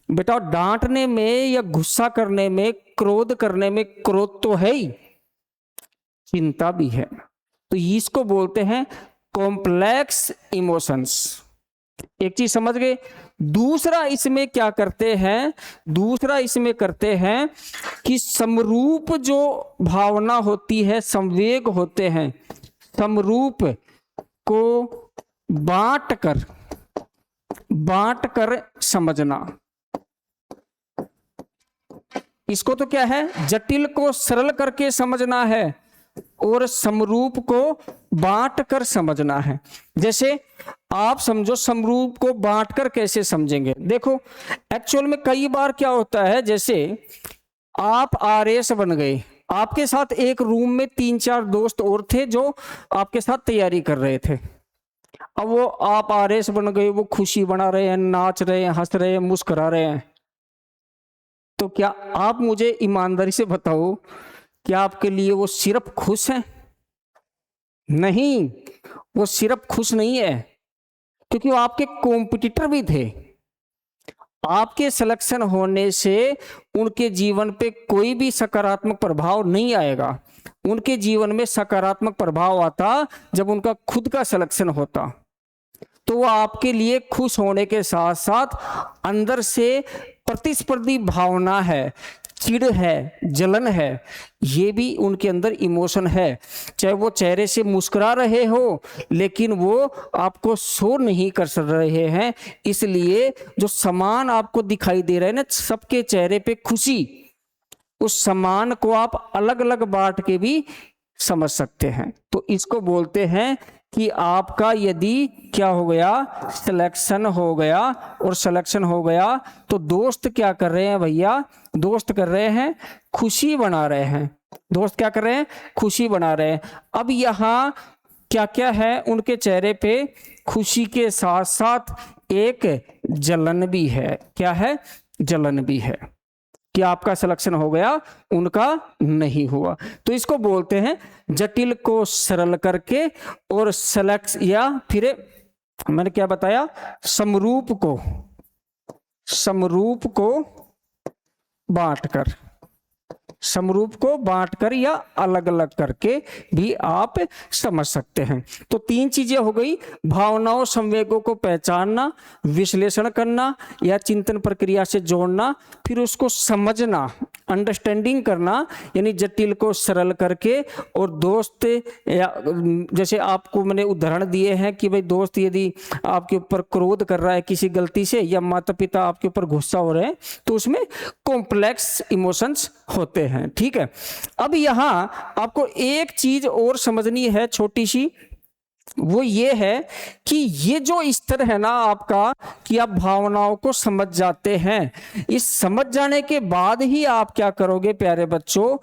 बेटा, डांटने में या गुस्सा करने में, क्रोध करने में, क्रोध तो है ही, चिंता भी है। तो इसको बोलते हैं कॉम्प्लेक्स इमोशंस। एक चीज समझ गए। दूसरा इसमें क्या करते हैं, दूसरा इसमें करते हैं कि समरूप जो भावना होती है, संवेग होते हैं, समरूप को बांट कर समझना। इसको तो क्या है, जटिल को सरल करके समझना है और समरूप को बांट कर समझना है। जैसे आप समझो, समरूप को बांट कर कैसे समझेंगे। देखो, एक्चुअल में कई बार क्या होता है, जैसे आप आरएस बन गए, आपके साथ एक रूम में 3-4 दोस्त और थे जो आपके साथ तैयारी कर रहे थे। अब वो आप आरएस बन गए, वो खुशी बना रहे हैं, नाच रहे हैं, हंस रहे हैं, मुस्कुरा रहे हैं। तो क्या आप मुझे ईमानदारी से बताओ, क्या आपके लिए वो सिर्फ खुश हैं? नहीं, वो सिर्फ खुश नहीं है, क्योंकि वो आपके कॉम्पिटिटर भी थे। आपके सिलेक्शन होने से उनके जीवन पे कोई भी सकारात्मक प्रभाव नहीं आएगा। उनके जीवन में सकारात्मक प्रभाव आता जब उनका खुद का सिलेक्शन होता। तो वो आपके लिए खुश होने के साथ साथ अंदर से प्रतिस्पर्धी भावना है, चिढ़ है, जलन है, ये भी उनके अंदर इमोशन है। चाहे वो चेहरे से मुस्कुरा रहे हो, लेकिन वो आपको शो नहीं कर रहे हैं, इसलिए जो समान आपको दिखाई दे रहा है ना, सबके चेहरे पे खुशी, उस समान को आप अलग अलग बांट के भी समझ सकते हैं। तो इसको बोलते हैं कि आपका यदि क्या हो गया, सिलेक्शन हो गया, और सिलेक्शन हो गया तो दोस्त क्या कर रहे हैं भैया, दोस्त कर रहे हैं खुशी बना रहे हैं। दोस्त क्या कर रहे हैं, खुशी बना रहे हैं। अब यहाँ क्या क्या है, उनके चेहरे पे खुशी के साथ साथ एक जलन भी है। क्या है, जलन भी है कि आपका सिलेक्शन हो गया, उनका नहीं हुआ। तो इसको बोलते हैं जटिल को सरल करके और सेलेक्ट, या फिर मैंने क्या बताया, समरूप को बांटकर, समरूप को बांटकर या अलग अलग करके भी आप समझ सकते हैं। तो तीन चीजें हो गई, भावनाओं संवेगों को पहचानना, विश्लेषण करना या चिंतन प्रक्रिया से जोड़ना, फिर उसको समझना, अंडरस्टैंडिंग करना यानी जटिल को सरल करके, और दोस्त या जैसे आपको मैंने उदाहरण दिए हैं कि भाई दोस्त यदि आपके ऊपर क्रोध कर रहा है किसी गलती से, या माता पिता आपके ऊपर गुस्सा हो रहे हैं, तो उसमें कॉम्प्लेक्स इमोशंस होते हैं। ठीक है, अब यहां आपको एक चीज और समझनी है छोटी सी, वो ये है कि ये जो स्तर है ना आपका, कि आप भावनाओं को समझ जाते हैं, इस समझ जाने के बाद ही आप क्या करोगे प्यारे बच्चों,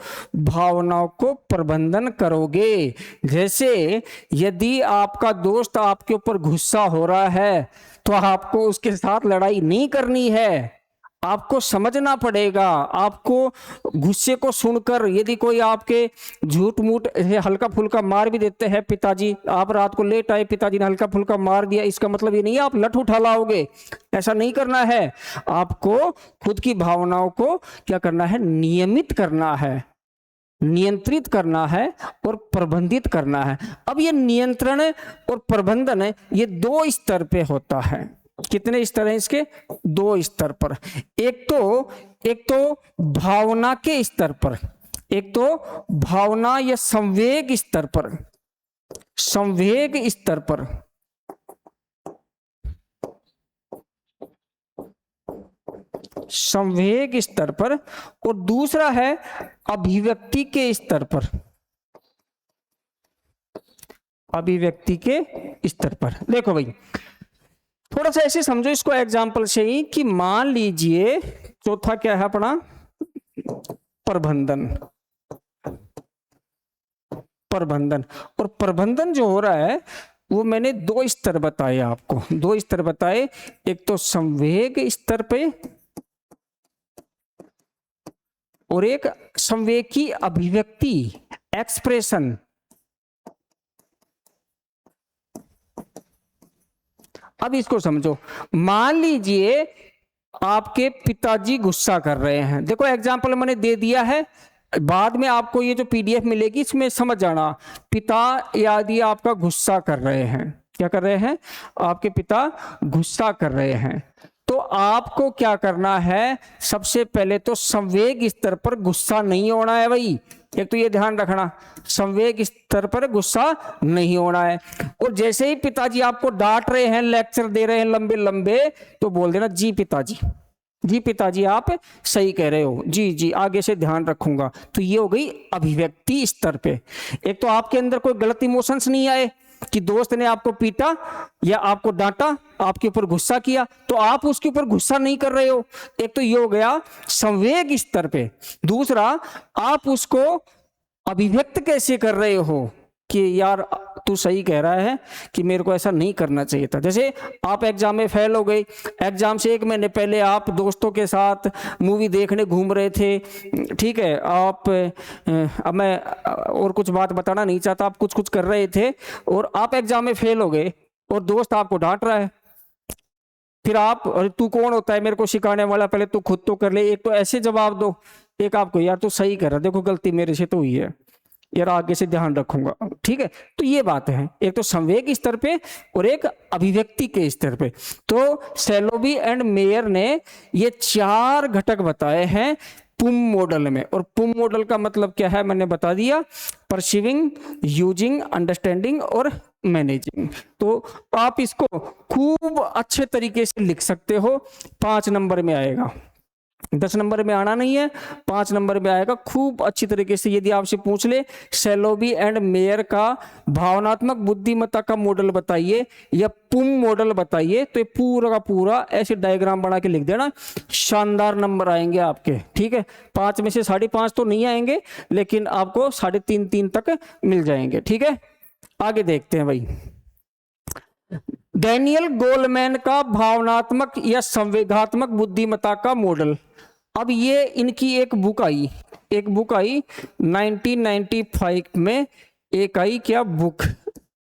भावनाओं को प्रबंधन करोगे। जैसे यदि आपका दोस्त आपके ऊपर गुस्सा हो रहा है, तो आपको उसके साथ लड़ाई नहीं करनी है, आपको समझना पड़ेगा। आपको गुस्से को सुनकर यदि कोई आपके झूठ मूठ हल्का फुल्का मार भी देते हैं, पिताजी आप रात को लेट आए, पिताजी ने हल्का फुल्का मार दिया, इसका मतलब ये नहीं आप लठ उठा लाओगे, ऐसा नहीं करना है। आपको खुद की भावनाओं को क्या करना है, नियमित करना है, नियंत्रित करना है और प्रबंधित करना है। अब ये नियंत्रण और प्रबंधन ये दो स्तर पे होता है। कितने स्तर हैं इसके, दो स्तर पर। एक तो भावना के स्तर पर, एक तो भावना या संवेग स्तर पर, संवेग स्तर पर, संवेग स्तर पर, और दूसरा है अभिव्यक्ति के स्तर पर, अभिव्यक्ति के स्तर पर। देखो भाई थोड़ा सा ऐसे समझो इसको एग्जाम्पल से ही, कि मान लीजिए चौथा क्या है अपना, प्रबंधन। प्रबंधन और प्रबंधन जो हो रहा है वो मैंने दो स्तर बताए आपको, दो स्तर बताए, एक तो संवेग स्तर पे और एक संवेग की अभिव्यक्ति, एक्सप्रेशन। अब इसको समझो, मान लीजिए आपके पिताजी गुस्सा कर रहे हैं, देखो एग्जाम्पल मैंने दे दिया है, बाद में आपको ये जो पीडीएफ मिलेगी इसमें समझ जाना। पिता यदि आपका गुस्सा कर रहे हैं, क्या कर रहे हैं, आपके पिता गुस्सा कर रहे हैं, तो आपको क्या करना है, सबसे पहले तो संवेग स्तर पर गुस्सा नहीं होना है भाई, एक तो ये ध्यान रखना, संवेग स्तर पर गुस्सा नहीं होना है। और जैसे ही पिताजी आपको डांट रहे हैं, लेक्चर दे रहे हैं लंबे लंबे, तो बोल देना जी पिताजी, जी पिताजी आप सही कह रहे हो, जी जी आगे से ध्यान रखूंगा। तो ये हो गई अभिव्यक्ति स्तर पे। एक तो आपके अंदर कोई गलत इमोशंस नहीं आए कि दोस्त ने आपको पीटा या आपको डांटा, आपके ऊपर गुस्सा किया, तो आप उसके ऊपर गुस्सा नहीं कर रहे हो, एक तो ये हो गया संवेग स्तर पे। दूसरा, आप उसको अभिव्यक्त कैसे कर रहे हो कि यार तू सही कह रहा है कि मेरे को ऐसा नहीं करना चाहिए था। जैसे आप एग्जाम में फेल हो गए, एग्जाम से 1 महीने पहले आप दोस्तों के साथ मूवी देखने घूम रहे थे, ठीक है, आप अब मैं और कुछ बात बताना नहीं चाहता, आप कुछ कुछ कर रहे थे और आप एग्जाम में फेल हो गए और दोस्त आपको डांट रहा है, फिर आप, अरे तू कौन होता है मेरे को सिखाने वाला, पहले तू खुद तो कर ले। एक तो ऐसे जवाब दो, एक आपको यार तू सही कर रहा, देखो गलती मेरे से तो हुई है यार, आगे से ध्यान रखूंगा, ठीक है। तो ये बात है, एक तो संवेग स्तर पे और एक अभिव्यक्ति के स्तर पे। तो सैलोवी एंड मेयर ने ये 4 घटक बताए हैं पुम मॉडल में। और पुम मॉडल का मतलब क्या है मैंने बता दिया, परसीविंग, यूजिंग, अंडरस्टैंडिंग और मैनेजिंग। तो आप इसको खूब अच्छे तरीके से लिख सकते हो, 5 नंबर में आएगा, 10 नंबर में आना नहीं है, 5 नंबर में आएगा खूब अच्छी तरीके से। यदि आपसे पूछ ले सैलोवी एंड मेयर का भावनात्मक बुद्धिमत्ता का मॉडल बताइए या पुम मॉडल बताइए, तो ये पूरा का पूरा ऐसे डायग्राम बना के लिख देना, शानदार नंबर आएंगे आपके, ठीक है। 5 में से 5.5 तो नहीं आएंगे, लेकिन आपको 3.5 तक मिल जाएंगे, ठीक है। आगे देखते हैं भाई, डैनियल गोलमैन का भावनात्मक या संवेगात्मक बुद्धिमत्ता का मॉडल। अब ये इनकी एक बुक आई 1995 में, एक आई क्या बुक,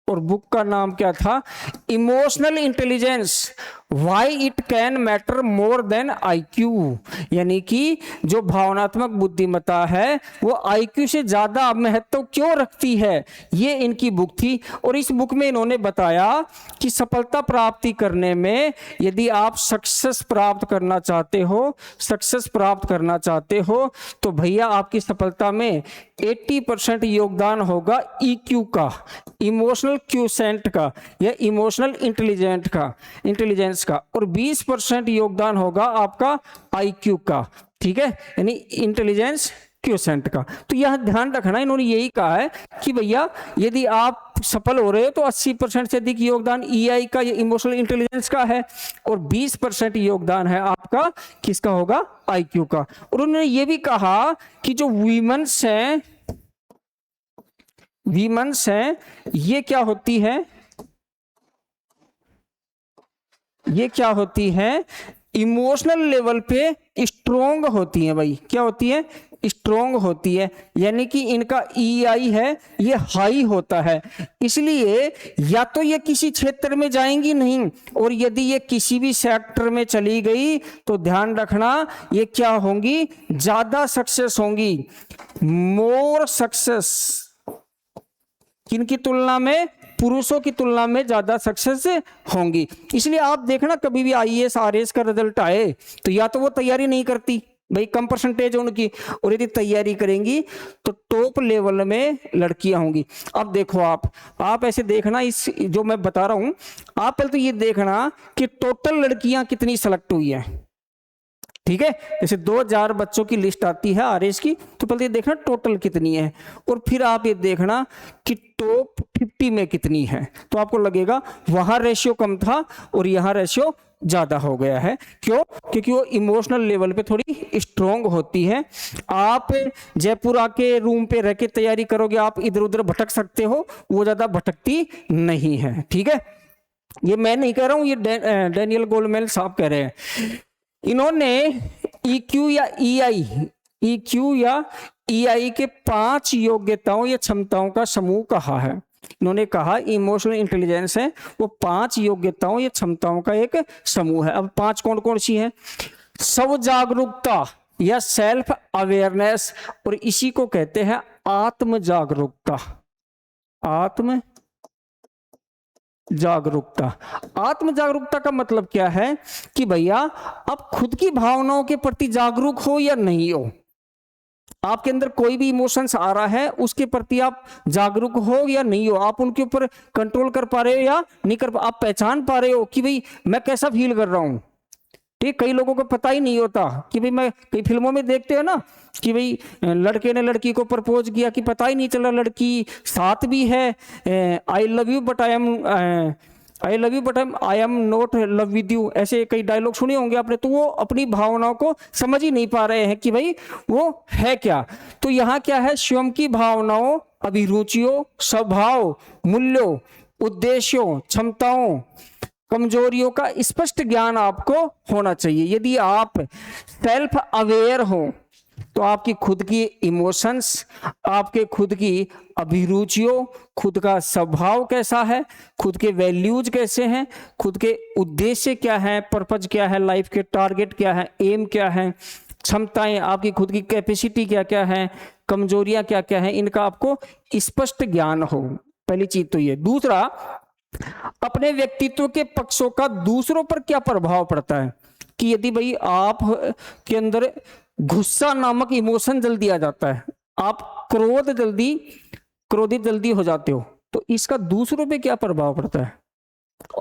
और बुक का नाम क्या था? Emotional intelligence, why it can matter more than IQ. यानी कि जो भावनात्मक बुद्धिमत्ता है वो आईक्यू से ज्यादा महत्व क्यों रखती है, ये इनकी बुक थी। और इस बुक में इन्होंने बताया कि सफलता प्राप्ति करने में यदि आप सक्सेस प्राप्त करना चाहते हो, सक्सेस प्राप्त करना चाहते हो, तो भैया आपकी सफलता में 80% योगदान होगा ईक्यू का, इमोशनल क्यूसेंट का या इमोशनल इंटेलिजेंस का, और 20% योगदान होगा आपका आईक्यू का। ठीक है, यानी इंटेलिजेंस क्यूसेंट का। तो यह ध्यान रखना, इन्होंने यही कहा है कि भैया यदि आप सफल हो रहे हो तो 80% से अधिक योगदान ईआई का या इमोशनल इंटेलिजेंस का है, और 20% योगदान है आपका किसका होगा? आईक्यू का। और उन्होंने ये भी कहा कि जो वीमेंस हैं ये क्या होती है? इमोशनल लेवल पे स्ट्रोंग होती है भाई। क्या होती है? स्ट्रोंग होती है, यानी कि इनका ईआई है ये हाई होता है। इसलिए या तो ये किसी क्षेत्र में जाएंगी नहीं, और यदि ये किसी भी सेक्टर में चली गई तो ध्यान रखना ये क्या होंगी? ज्यादा सक्सेस होंगी, मोर सक्सेस। किनकी तुलना में? पुरुषों की तुलना में ज्यादा सक्सेस होंगी। इसलिए आप देखना कभी भी आईएएस आरएएस का रिजल्ट आए तो या तो वो तैयारी नहीं करती भाई, कम परसेंटेज उनकी, और यदि तैयारी करेंगी तो टॉप लेवल में लड़कियां होंगी। अब देखो आप ऐसे देखना, इस जो मैं बता रहा हूं आप पहले तो ये देखना कि टोटल लड़कियां कितनी सेलेक्ट हुई है। ठीक है, जैसे 2000 बच्चों की लिस्ट आती है आरएस की, तो पहले ये देखना टोटल कितनी है, और फिर आप ये देखना कि टॉप 50 में कितनी है। तो आपको लगेगा वहां रेशियो कम था और यहाँ रेशियो ज्यादा हो गया है। क्यों? क्योंकि वो इमोशनल लेवल पे थोड़ी स्ट्रोंग होती है। आप जयपुर आके रूम पे रह के तैयारी करोगे, आप इधर उधर भटक सकते हो, वो ज्यादा भटकती नहीं है। ठीक है, ये मैं नहीं कह रहा हूं, ये डैनियल गोलमेल साहब कह रहे हैं। इन्होंने EQ या EI के 5 योग्यताओं या क्षमताओं का समूह कहा है। इन्होंने कहा इमोशनल इंटेलिजेंस है वो 5 योग्यताओं या क्षमताओं का एक समूह है। अब 5 कौन कौन सी है? स्व जागरूकता या सेल्फ अवेयरनेस, और इसी को कहते हैं आत्म जागरूकता। आत्म जागरूकता का मतलब क्या है कि भैया आप खुद की भावनाओं के प्रति जागरूक हो या नहीं हो। आपके अंदर कोई भी इमोशंस आ रहा है उसके प्रति आप जागरूक हो या नहीं हो, आप उनके ऊपर कंट्रोल कर पा रहे हो या नहीं कर आप पहचान पा रहे हो कि भाई मैं कैसा फील कर रहा हूं। ठीक, कई लोगों को पता ही नहीं होता कि भाई, मैं कई फिल्मों में देखते हैं ना कि भाई लड़के ने लड़की को प्रपोज किया कि पता ही नहीं चला लड़की साथ भी है, I love you but I am not love with you, ऐसे कई डायलॉग सुने होंगे आपने। तो वो अपनी भावनाओं को समझ ही नहीं पा रहे हैं कि भाई वो है क्या। तो यहाँ क्या है? स्वयं की भावनाओं, अभिरुचियों, स्वभाव, मूल्यों, उद्देश्यों, क्षमताओं, कमजोरियों का स्पष्ट ज्ञान आपको होना चाहिए। यदि आप सेल्फ अवेयर हो तो आपकी खुद की इमोशंस, आपके खुद की अभिरुचियों, खुद का स्वभाव कैसा है, खुद के वैल्यूज कैसे हैं, खुद के उद्देश्य क्या है, पर्पज क्या है, लाइफ के टारगेट क्या है, एम क्या है, क्षमताएं, आपकी खुद की कैपेसिटी क्या क्या है, कमजोरियां क्या क्या है, इनका आपको स्पष्ट ज्ञान हो। पहली चीज तो ये। दूसरा, अपने व्यक्तित्व के पक्षों का दूसरों पर क्या प्रभाव पड़ता है कि यदि भाई आप के अंदर गुस्सा नामक इमोशन जल्दी आ जाता है, आप क्रोधित जल्दी हो जाते हो, तो इसका दूसरों पे क्या प्रभाव पड़ता है।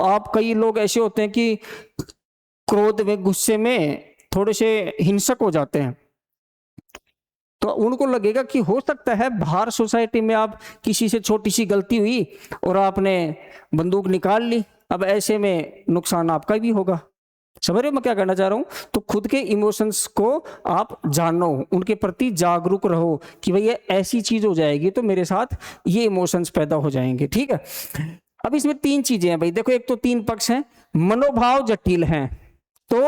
आप कई लोग ऐसे होते हैं कि क्रोध में, गुस्से में थोड़े से हिंसक हो जाते हैं, तो उनको लगेगा कि हो सकता है बाहर सोसाइटी में आप किसी से छोटी सी गलती हुई और आपने बंदूक निकाल ली, अब ऐसे में नुकसान आपका भी होगा। समझ रहे हो मैं क्या कहना चाह रहा हूं? तो खुद के इमोशंस को आप जानो, उनके प्रति जागरूक रहो कि भाई ये ऐसी चीज हो जाएगी तो मेरे साथ ये इमोशंस पैदा हो जाएंगे। ठीक है, अब इसमें 3 चीजें हैं भाई। देखो, एक तो 3 पक्ष हैं। मनोभाव जटिल हैं, तो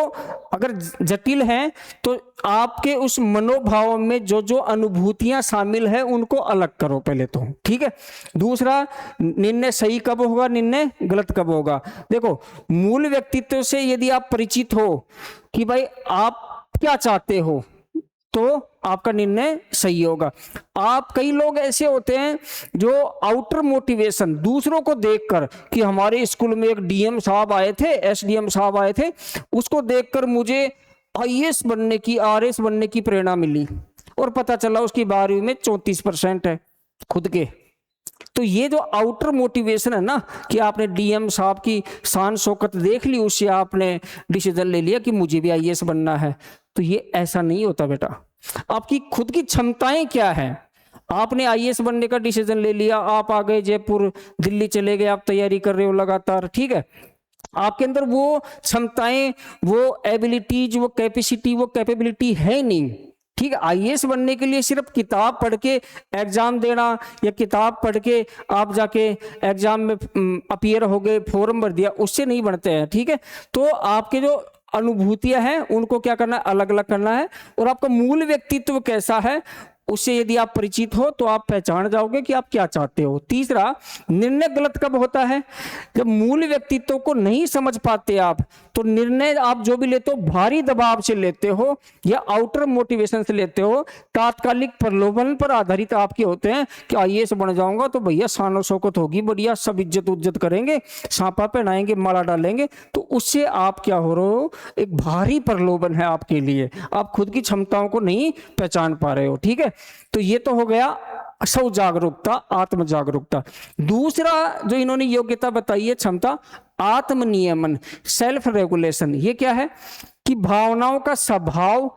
अगर जटिल हैं तो आपके उस मनोभाव में जो जो अनुभूतियां शामिल है उनको अलग करो पहले तो, ठीक है। दूसरा, निर्णय सही कब होगा, निर्णय गलत कब होगा। देखो, मूल व्यक्तित्व से यदि आप परिचित हो कि भाई आप क्या चाहते हो तो आपका निर्णय सही होगा। आप, कई लोग ऐसे होते हैं जो आउटर मोटिवेशन दूसरों को देखकर, कि हमारे स्कूल में एक डीएम साहब आए थे, एसडीएम साहब आए थे, उसको देखकर मुझे आईएएस बनने की, आरएस बनने की प्रेरणा मिली, और पता चला उसकी 12वीं में 34% है खुद के। तो ये जो आउटर मोटिवेशन है ना, कि आपने डीएम साहब की शान शौकत देख ली, उससे आपने डिसीजन ले लिया कि मुझे भी आईएएस बनना है, तो ये ऐसा नहीं होता बेटा। आपकी खुद की क्षमताएं क्या है। आपने आईएएस बनने का डिसीजन ले लिया, आप आ गए जयपुर, दिल्ली चले गए, आप तैयारी कर रहे हो लगातार, ठीक है। आपके अंदर वो क्षमताएं, वो एबिलिटीज, वो कैपेसिटी, वो कैपेबिलिटी है नहीं, ठीक है। आईएएस बनने के लिए सिर्फ किताब पढ़ के एग्जाम देना, या किताब पढ़ के आप जाके एग्जाम में अपीयर हो गए, फॉर्म भर दिया, उससे नहीं बनते हैं, ठीक है। तो आपके जो अनुभूतियां हैं उनको क्या करना है, अलग अलग करना है। और आपका मूल व्यक्तित्व कैसा है उससे यदि आप परिचित हो तो आप पहचान जाओगे कि आप क्या चाहते हो। तीसरा, निर्णय गलत कब होता है, जब मूल व्यक्तित्व को नहीं समझ पाते आप, तो निर्णय आप जो भी लेते हो भारी दबाव से लेते हो या आउटर मोटिवेशन से लेते हो, तात्कालिक प्रलोभन पर आधारित आपके होते हैं कि आईएएस बन जाऊंगा तो भैया शान और शौकत होगी, बढ़िया, सब इज्जत उज्जत करेंगे, सांपा पहनाएंगे, माला डालेंगे, तो उससे आप क्या हो रहे हो, एक भारी प्रलोभन है आपके लिए, आप खुद की क्षमताओं को नहीं पहचान पा रहे हो, ठीक है। तो ये तो हो गया स्व जागरूकता, आत्म जागरूकता। दूसरा जो इन्होंने योग्यता बताई है, क्षमता, आत्म नियमन, सेल्फ रेगुलेशन। ये क्या है कि भावनाओं का स्वभाव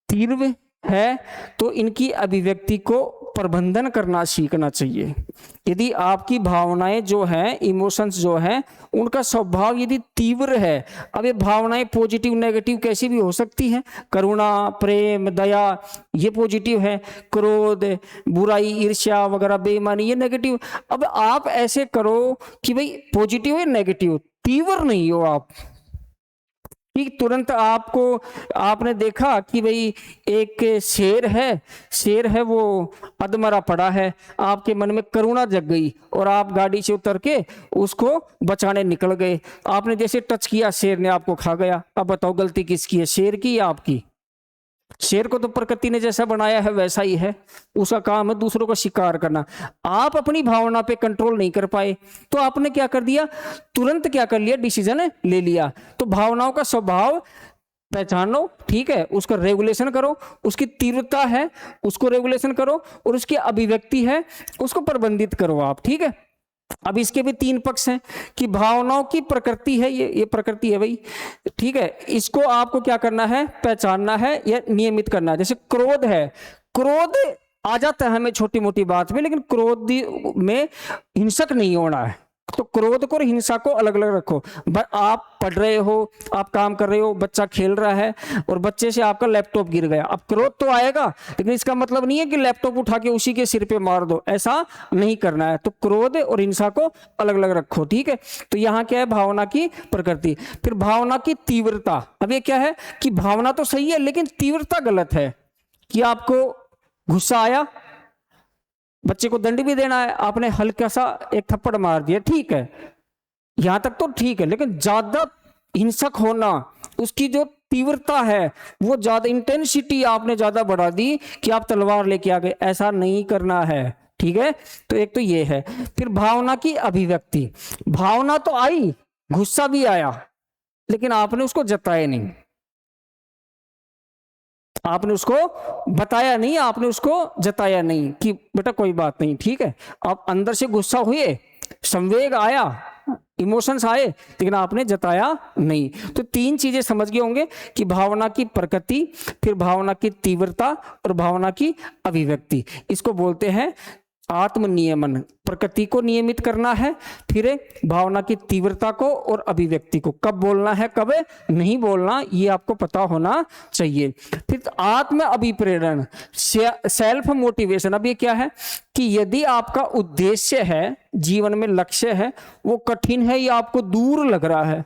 तीव्र है तो इनकी अभिव्यक्ति को प्रबंधन करना सीखना चाहिए। यदि आपकी भावनाएं जो हैं, इमोशंस जो हैं, उनका स्वभाव यदि तीव्र है, अब ये भावनाएं पॉजिटिव नेगेटिव कैसी भी हो सकती हैं, करुणा, प्रेम, दया, ये पॉजिटिव है, क्रोध, बुराई, ईर्ष्या वगैरह, बेईमानी, ये नेगेटिव। अब आप ऐसे करो कि भाई पॉजिटिव है, नेगेटिव, तीव्र नहीं हो आप, कि तुरंत आपको, आपने देखा कि भाई एक शेर है वो अधमरा पड़ा है, आपके मन में करुणा जग गई और आप गाड़ी से उतर के उसको बचाने निकल गए, आपने जैसे टच किया शेर ने आपको खा गया। अब बताओ गलती किसकी है, शेर की या आपकी? शेर को तो प्रकृति ने जैसा बनाया है वैसा ही है, उसका काम है दूसरों का शिकार करना। आप अपनी भावना पे कंट्रोल नहीं कर पाए तो आपने क्या कर दिया, तुरंत क्या कर लिया, डिसीजन ले लिया। तो भावनाओं का स्वभाव पहचानो, ठीक है, उसका रेगुलेशन करो, उसकी तीव्रता है उसको रेगुलेशन करो, और उसकी अभिव्यक्ति है उसको प्रबंधित करो आप, ठीक है। अब इसके भी 3 पक्ष हैं कि भावनाओं की प्रकृति है, ये प्रकृति है भाई, ठीक है, इसको आपको क्या करना है, पहचानना है या नियमित करना है। जैसे क्रोध है, क्रोध आ जाता है हमें छोटी मोटी बात में, लेकिन क्रोध में हिंसक नहीं होना है। तो क्रोध को और हिंसा को अलग अलग रखो। आप पढ़ रहे हो, आप काम कर रहे हो, बच्चा खेल रहा है और बच्चे से आपका लैपटॉप गिर गया, अब क्रोध तो आएगा, लेकिन इसका मतलब नहीं है कि लैपटॉप उठा के उसी के सिर पे मार दो, ऐसा नहीं करना है। तो क्रोध और हिंसा को अलग अलग रखो, ठीक है। तो यहाँ क्या है, भावना की प्रकृति। फिर भावना की तीव्रता, अब ये क्या है कि भावना तो सही है लेकिन तीव्रता गलत है, कि आपको गुस्सा आया, बच्चे को दंड भी देना है, आपने हल्का सा एक थप्पड़ मार दिया, ठीक है, यहां तक तो ठीक है, लेकिन ज्यादा हिंसक होना, उसकी जो तीव्रता है वो ज्यादा, इंटेंसिटी आपने ज्यादा बढ़ा दी कि आप तलवार लेके आ गए, ऐसा नहीं करना है, ठीक है। तो एक तो ये है। फिर भावना की अभिव्यक्ति, भावना तो आई, गुस्सा भी आया, लेकिन आपने उसको जताया नहीं, आपने उसको बताया नहीं, आपने उसको जताया नहीं कि बेटा कोई बात नहीं, ठीक है। आप अंदर से गुस्सा हुए, संवेग आया, इमोशंस आए, लेकिन आपने जताया नहीं। तो 3 चीजें समझ गए होंगे कि भावना की प्रकृति, फिर भावना की तीव्रता और भावना की अभिव्यक्ति, इसको बोलते हैं आत्म नियमन। प्रकृति को नियमित करना है, फिर भावना की तीव्रता को और अभिव्यक्ति को, कब बोलना है कब नहीं बोलना ये आपको पता होना चाहिए। फिर आत्म अभिप्रेरण, सेल्फ मोटिवेशन। अब ये क्या है कि यदि आपका उद्देश्य है, जीवन में लक्ष्य है, वो कठिन है या आपको दूर लग रहा है,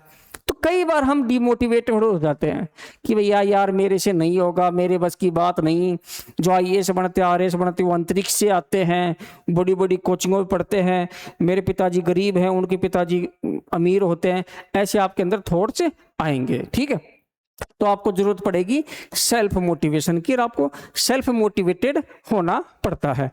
तो कई बार हम डिमोटिवेटेड हो जाते हैं कि भैया यार मेरे से नहीं होगा, मेरे बस की बात नहीं। जो आईएएस बनते, आरएएस बनते, वो अंतरिक्ष से आते हैं, बड़ी बड़ी कोचिंगों में पढ़ते हैं। मेरे पिताजी गरीब हैं, उनके पिताजी अमीर होते हैं। ऐसे आपके अंदर थॉट्स आएंगे, ठीक है। तो आपको जरूरत पड़ेगी सेल्फ मोटिवेशन की, और आपको सेल्फ मोटिवेटेड होना पड़ता है।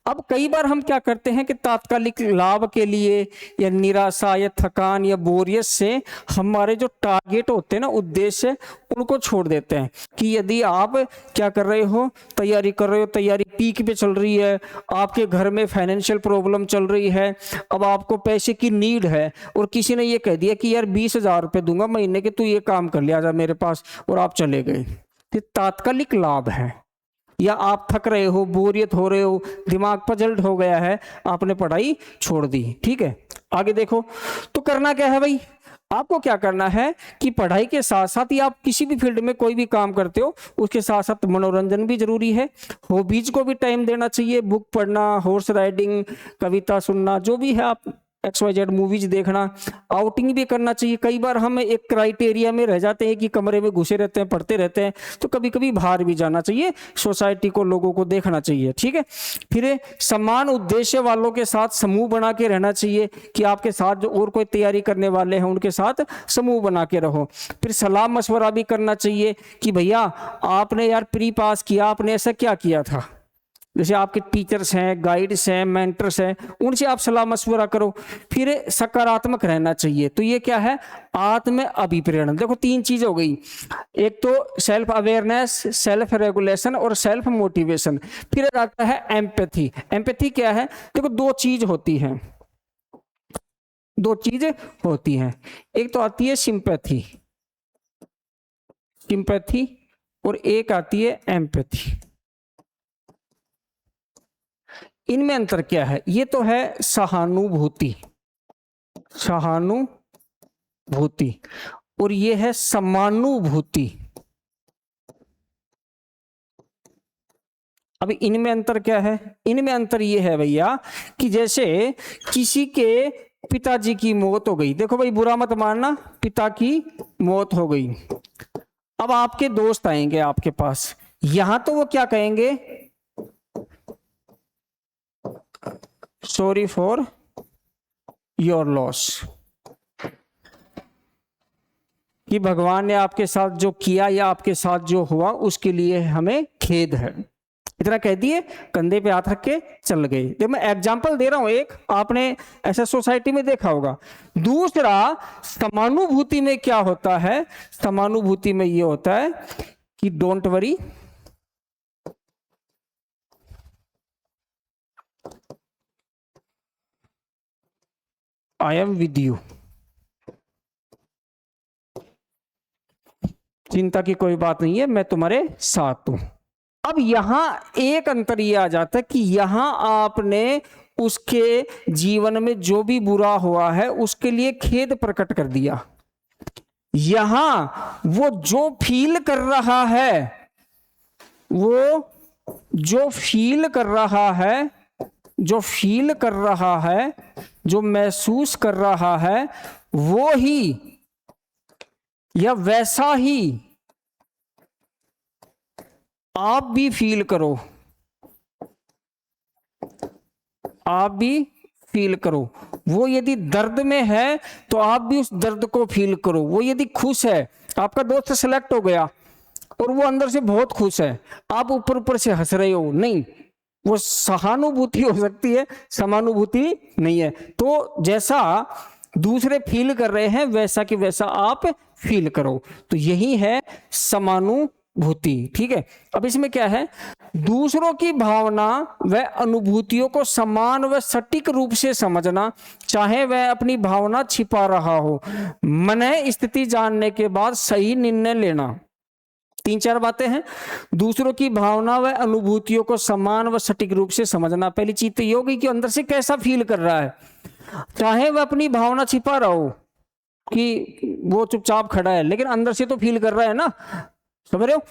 अब कई बार हम क्या करते हैं कि तात्कालिक लाभ के लिए या निराशा या थकान या बोरियत से हमारे जो टारगेट होते हैं ना, उद्देश्य, उनको छोड़ देते हैं। कि यदि आप क्या कर रहे हो, तैयारी कर रहे हो, तैयारी पीक पे चल रही है, आपके घर में फाइनेंशियल प्रॉब्लम चल रही है, अब आपको पैसे की नीड है, और किसी ने ये कह दिया कि यार 20,000 रुपये दूंगा महीने के, तू ये काम कर लिया जा मेरे पास, और आप चले गए। तो तात्कालिक लाभ है, या आप थक रहे हो, बोरियत हो रहे हो, दिमाग पजल्ट हो गया है, आपने पढ़ाई छोड़ दी, ठीक है। आगे देखो, तो करना क्या है भाई, आपको क्या करना है कि पढ़ाई के साथ साथ, या आप किसी भी फील्ड में कोई भी काम करते हो, उसके साथ साथ मनोरंजन भी जरूरी है। हॉबीज को भी टाइम देना चाहिए, बुक पढ़ना, हॉर्स राइडिंग, कविता सुनना, जो भी है, आप XYZ मूवीज देखना, आउटिंग भी करना चाहिए। कई बार हम एक क्राइटेरिया में रह जाते हैं कि कमरे में घुसे रहते हैं, पढ़ते रहते हैं, तो कभी कभी बाहर भी जाना चाहिए, सोसाइटी को, लोगों को देखना चाहिए, ठीक है। फिर समान उद्देश्य वालों के साथ समूह बना के रहना चाहिए, कि आपके साथ जो और कोई तैयारी करने वाले हैं उनके साथ समूह बना के रहो। फिर सलाह मशवरा भी करना चाहिए कि भैया आपने यार प्री पास किया, आपने ऐसा क्या किया था। जैसे आपके टीचर्स हैं, गाइड्स हैं, मेंटर्स हैं, उनसे आप सलाह मशवरा करो। फिर सकारात्मक रहना चाहिए, तो ये क्या है, आत्म अभिप्रेरण। देखो 3 चीज हो गई, एक तो सेल्फ अवेयरनेस, सेल्फ रेगुलेशन और सेल्फ मोटिवेशन। फिर आता है एम्पैथी। एम्पैथी क्या है, देखो 2 चीज होती हैं, 2 चीजें होती हैं। एक तो आती है सिंपैथी, सिंपैथी, और एक आती है एम्पैथी। इनमें अंतर क्या है, ये तो है सहानुभूति, सहानुभूति, और ये है समानुभूति। अब इनमें अंतर क्या है, इनमें अंतर ये है भैया कि जैसे किसी के पिताजी की मौत हो गई, देखो भाई बुरा मत मानना, पिता की मौत हो गई, अब आपके दोस्त आएंगे आपके पास, यहां तो वो क्या कहेंगे, सॉरी फॉर योर लॉस, कि भगवान ने आपके साथ जो किया या आपके साथ जो हुआ उसके लिए हमें खेद है, इतना कह दिए, कंधे पे हाथ रख के चल गए। देखो मैं एग्जांपल दे रहा हूं, एक आपने ऐसा सोसाइटी में देखा होगा। दूसरा, समानुभूति में क्या होता है, समानुभूति में ये होता है कि don't worry, I am with you, चिंता की कोई बात नहीं है, मैं तुम्हारे साथ हूं। अब यहां एक अंतर ये आ जाता है कि यहां आपने उसके जीवन में जो भी बुरा हुआ है उसके लिए खेद प्रकट कर दिया। यहां वो जो फील कर रहा है, वो जो फील कर रहा है, जो फील कर रहा है, जो महसूस कर रहा है, वो ही या वैसा ही आप भी फील करो, आप भी फील करो। वो यदि दर्द में है तो आप भी उस दर्द को फील करो। वो यदि खुश है, आपका दोस्त सेलेक्ट हो गया और वो अंदर से बहुत खुश है, आप ऊपर ऊपर से हंस रहे हो, नहीं, वो सहानुभूति हो सकती है, समानुभूति नहीं है। तो जैसा दूसरे फील कर रहे हैं वैसा कि वैसा आप फील करो, तो यही है समानुभूति, ठीक है। अब इसमें क्या है, दूसरों की भावना व अनुभूतियों को समान व सटीक रूप से समझना, चाहे वह अपनी भावना छिपा रहा हो, मन स्थिति जानने के बाद सही निर्णय लेना। 3-4 बातें हैं। दूसरों की भावना व अनुभूतियों को समान व सटीक रूप से समझना, पहली चीज तो ये होगी कि अंदर से कैसा फील कर रहा है, चाहे वह अपनी भावना छिपा रहा हो कि वो चुपचाप खड़ा है, लेकिन अंदर से तो फील कर रहा है ना, समझ रहे हो।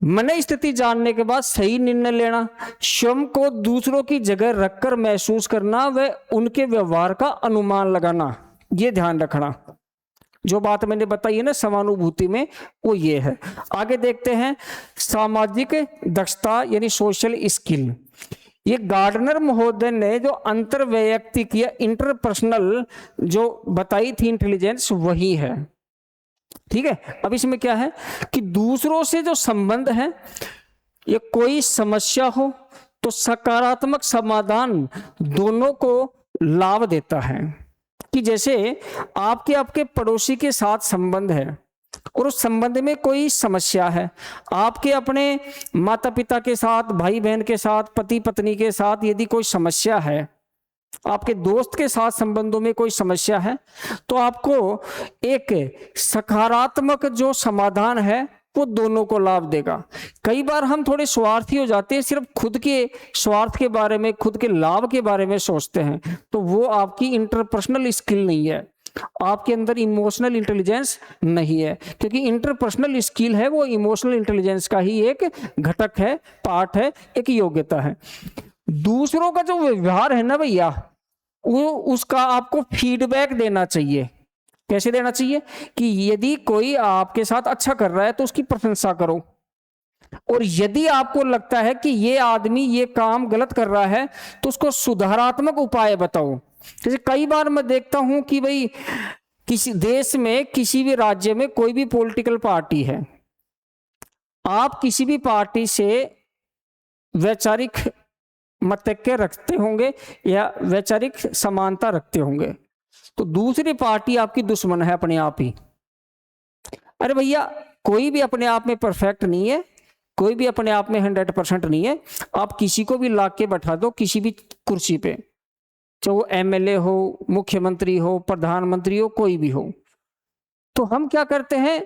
मन स्थिति जानने के बाद सही निर्णय लेना, स्वयं को दूसरों की जगह रखकर महसूस करना व उनके व्यवहार का अनुमान लगाना, ये ध्यान रखना। जो बात मैंने बताई है ना समानुभूति में, वो ये है। आगे देखते हैं सामाजिक दक्षता यानी सोशल स्किल। ये गार्डनर महोदय ने जो अंतर वैयक्तिक या इंटरपर्सनल जो बताई थी इंटेलिजेंस, वही है। ठीक है, अब इसमें क्या है कि दूसरों से जो संबंध है, ये कोई समस्या हो तो सकारात्मक समाधान दोनों को लाभ देता है। कि जैसे आपके पड़ोसी के साथ संबंध है और उस संबंध में कोई समस्या है, आपके अपने माता पिता के साथ, भाई बहन के साथ, पति पत्नी के साथ यदि कोई समस्या है, आपके दोस्त के साथ संबंधों में कोई समस्या है, तो आपको एक सकारात्मक जो समाधान है वो दोनों को लाभ देगा। कई बार हम थोड़े स्वार्थी हो जाते हैं, सिर्फ खुद के स्वार्थ के बारे में, खुद के लाभ के बारे में सोचते हैं, तो वो आपकी इंटरपर्सनल स्किल नहीं है, आपके अंदर इमोशनल इंटेलिजेंस नहीं है। क्योंकि इंटरपर्सनल स्किल है वो इमोशनल इंटेलिजेंस का ही एक घटक है, पार्ट है, एक योग्यता है। दूसरों का जो व्यवहार है ना भैया, वो उसका आपको फीडबैक देना चाहिए। कैसे देना चाहिए कि यदि कोई आपके साथ अच्छा कर रहा है तो उसकी प्रशंसा करो, और यदि आपको लगता है कि ये आदमी ये काम गलत कर रहा है तो उसको सुधारात्मक उपाय बताओ। जैसे कई बार मैं देखता हूं कि भाई किसी देश में, किसी भी राज्य में कोई भी पॉलिटिकल पार्टी है, आप किसी भी पार्टी से वैचारिक मतैक्य रखते होंगे या वैचारिक समानता रखते होंगे, तो दूसरी पार्टी आपकी दुश्मन है अपने आप ही। अरे भैया, कोई भी अपने आप में परफेक्ट नहीं है, कोई भी अपने आप में 100% नहीं है। आप किसी को भी ला के बैठा दो किसी भी कुर्सी पे, चाहे वो एमएलए हो, मुख्यमंत्री हो, प्रधानमंत्री हो, कोई भी हो, तो हम क्या करते हैं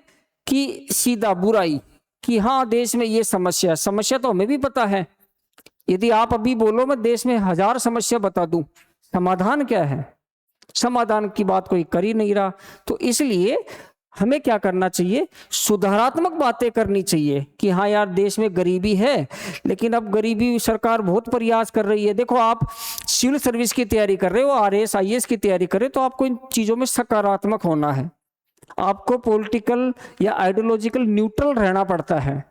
कि सीधा बुराई, कि हाँ देश में ये समस्या तो हमें भी पता है। यदि आप अभी बोलो मैं देश में 1000 समस्या बता दूं, समाधान क्या है? समाधान की बात कोई कर ही नहीं रहा। तो इसलिए हमें क्या करना चाहिए, सुधारात्मक बातें करनी चाहिए कि हाँ यार देश में गरीबी है, लेकिन अब गरीबी सरकार बहुत प्रयास कर रही है। देखो आप सिविल सर्विस की तैयारी कर रहे हो, आरएएस आईएएस की तैयारी कर रहे हो, तो आपको इन चीजों में सकारात्मक होना है। आपको पॉलिटिकल या आइडियोलॉजिकल न्यूट्रल रहना पड़ता है।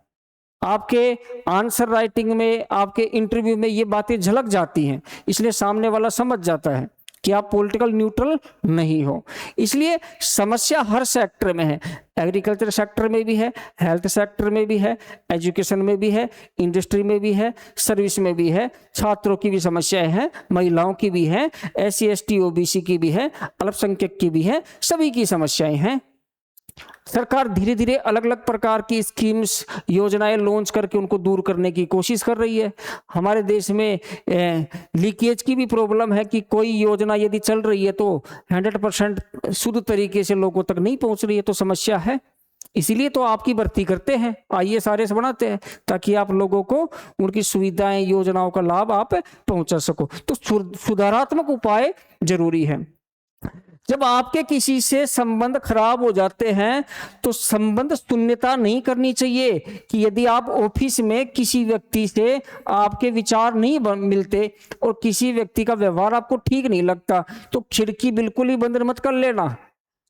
आपके आंसर राइटिंग में, आपके इंटरव्यू में ये बातें झलक जाती हैं, इसलिए सामने वाला समझ जाता है कि आप पॉलिटिकल न्यूट्रल नहीं हो। इसलिए समस्या हर सेक्टर में है, एग्रीकल्चर सेक्टर में भी है, हेल्थ सेक्टर में भी है, एजुकेशन में भी है, इंडस्ट्री में भी है, सर्विस में भी है, छात्रों की भी समस्याएं हैं, महिलाओं की भी हैं, SC ST OBC की भी है, अल्पसंख्यक की भी है, सभी की समस्याएं हैं। सरकार धीरे धीरे अलग अलग प्रकार की स्कीम्स, योजनाएं लॉन्च करके उनको दूर करने की कोशिश कर रही है। हमारे देश में लीकेज की भी प्रॉब्लम है कि कोई योजना यदि चल रही है तो 100% शुद्ध तरीके से लोगों तक नहीं पहुंच रही है, तो समस्या है। इसीलिए तो आपकी भर्ती करते हैं, IAS RAS बनाते हैं, ताकि आप लोगों को उनकी सुविधाएं, योजनाओं का लाभ आप पहुंचा सको। तो सुधारात्मक उपाय जरूरी है। जब आपके किसी से संबंध खराब हो जाते हैं तो संबंध शून्यता नहीं करनी चाहिए कि यदि आप ऑफिस में किसी व्यक्ति से आपके विचार नहीं मिलते और किसी व्यक्ति का व्यवहार आपको ठीक नहीं लगता, तो खिड़की बिल्कुल ही बंद मत कर लेना,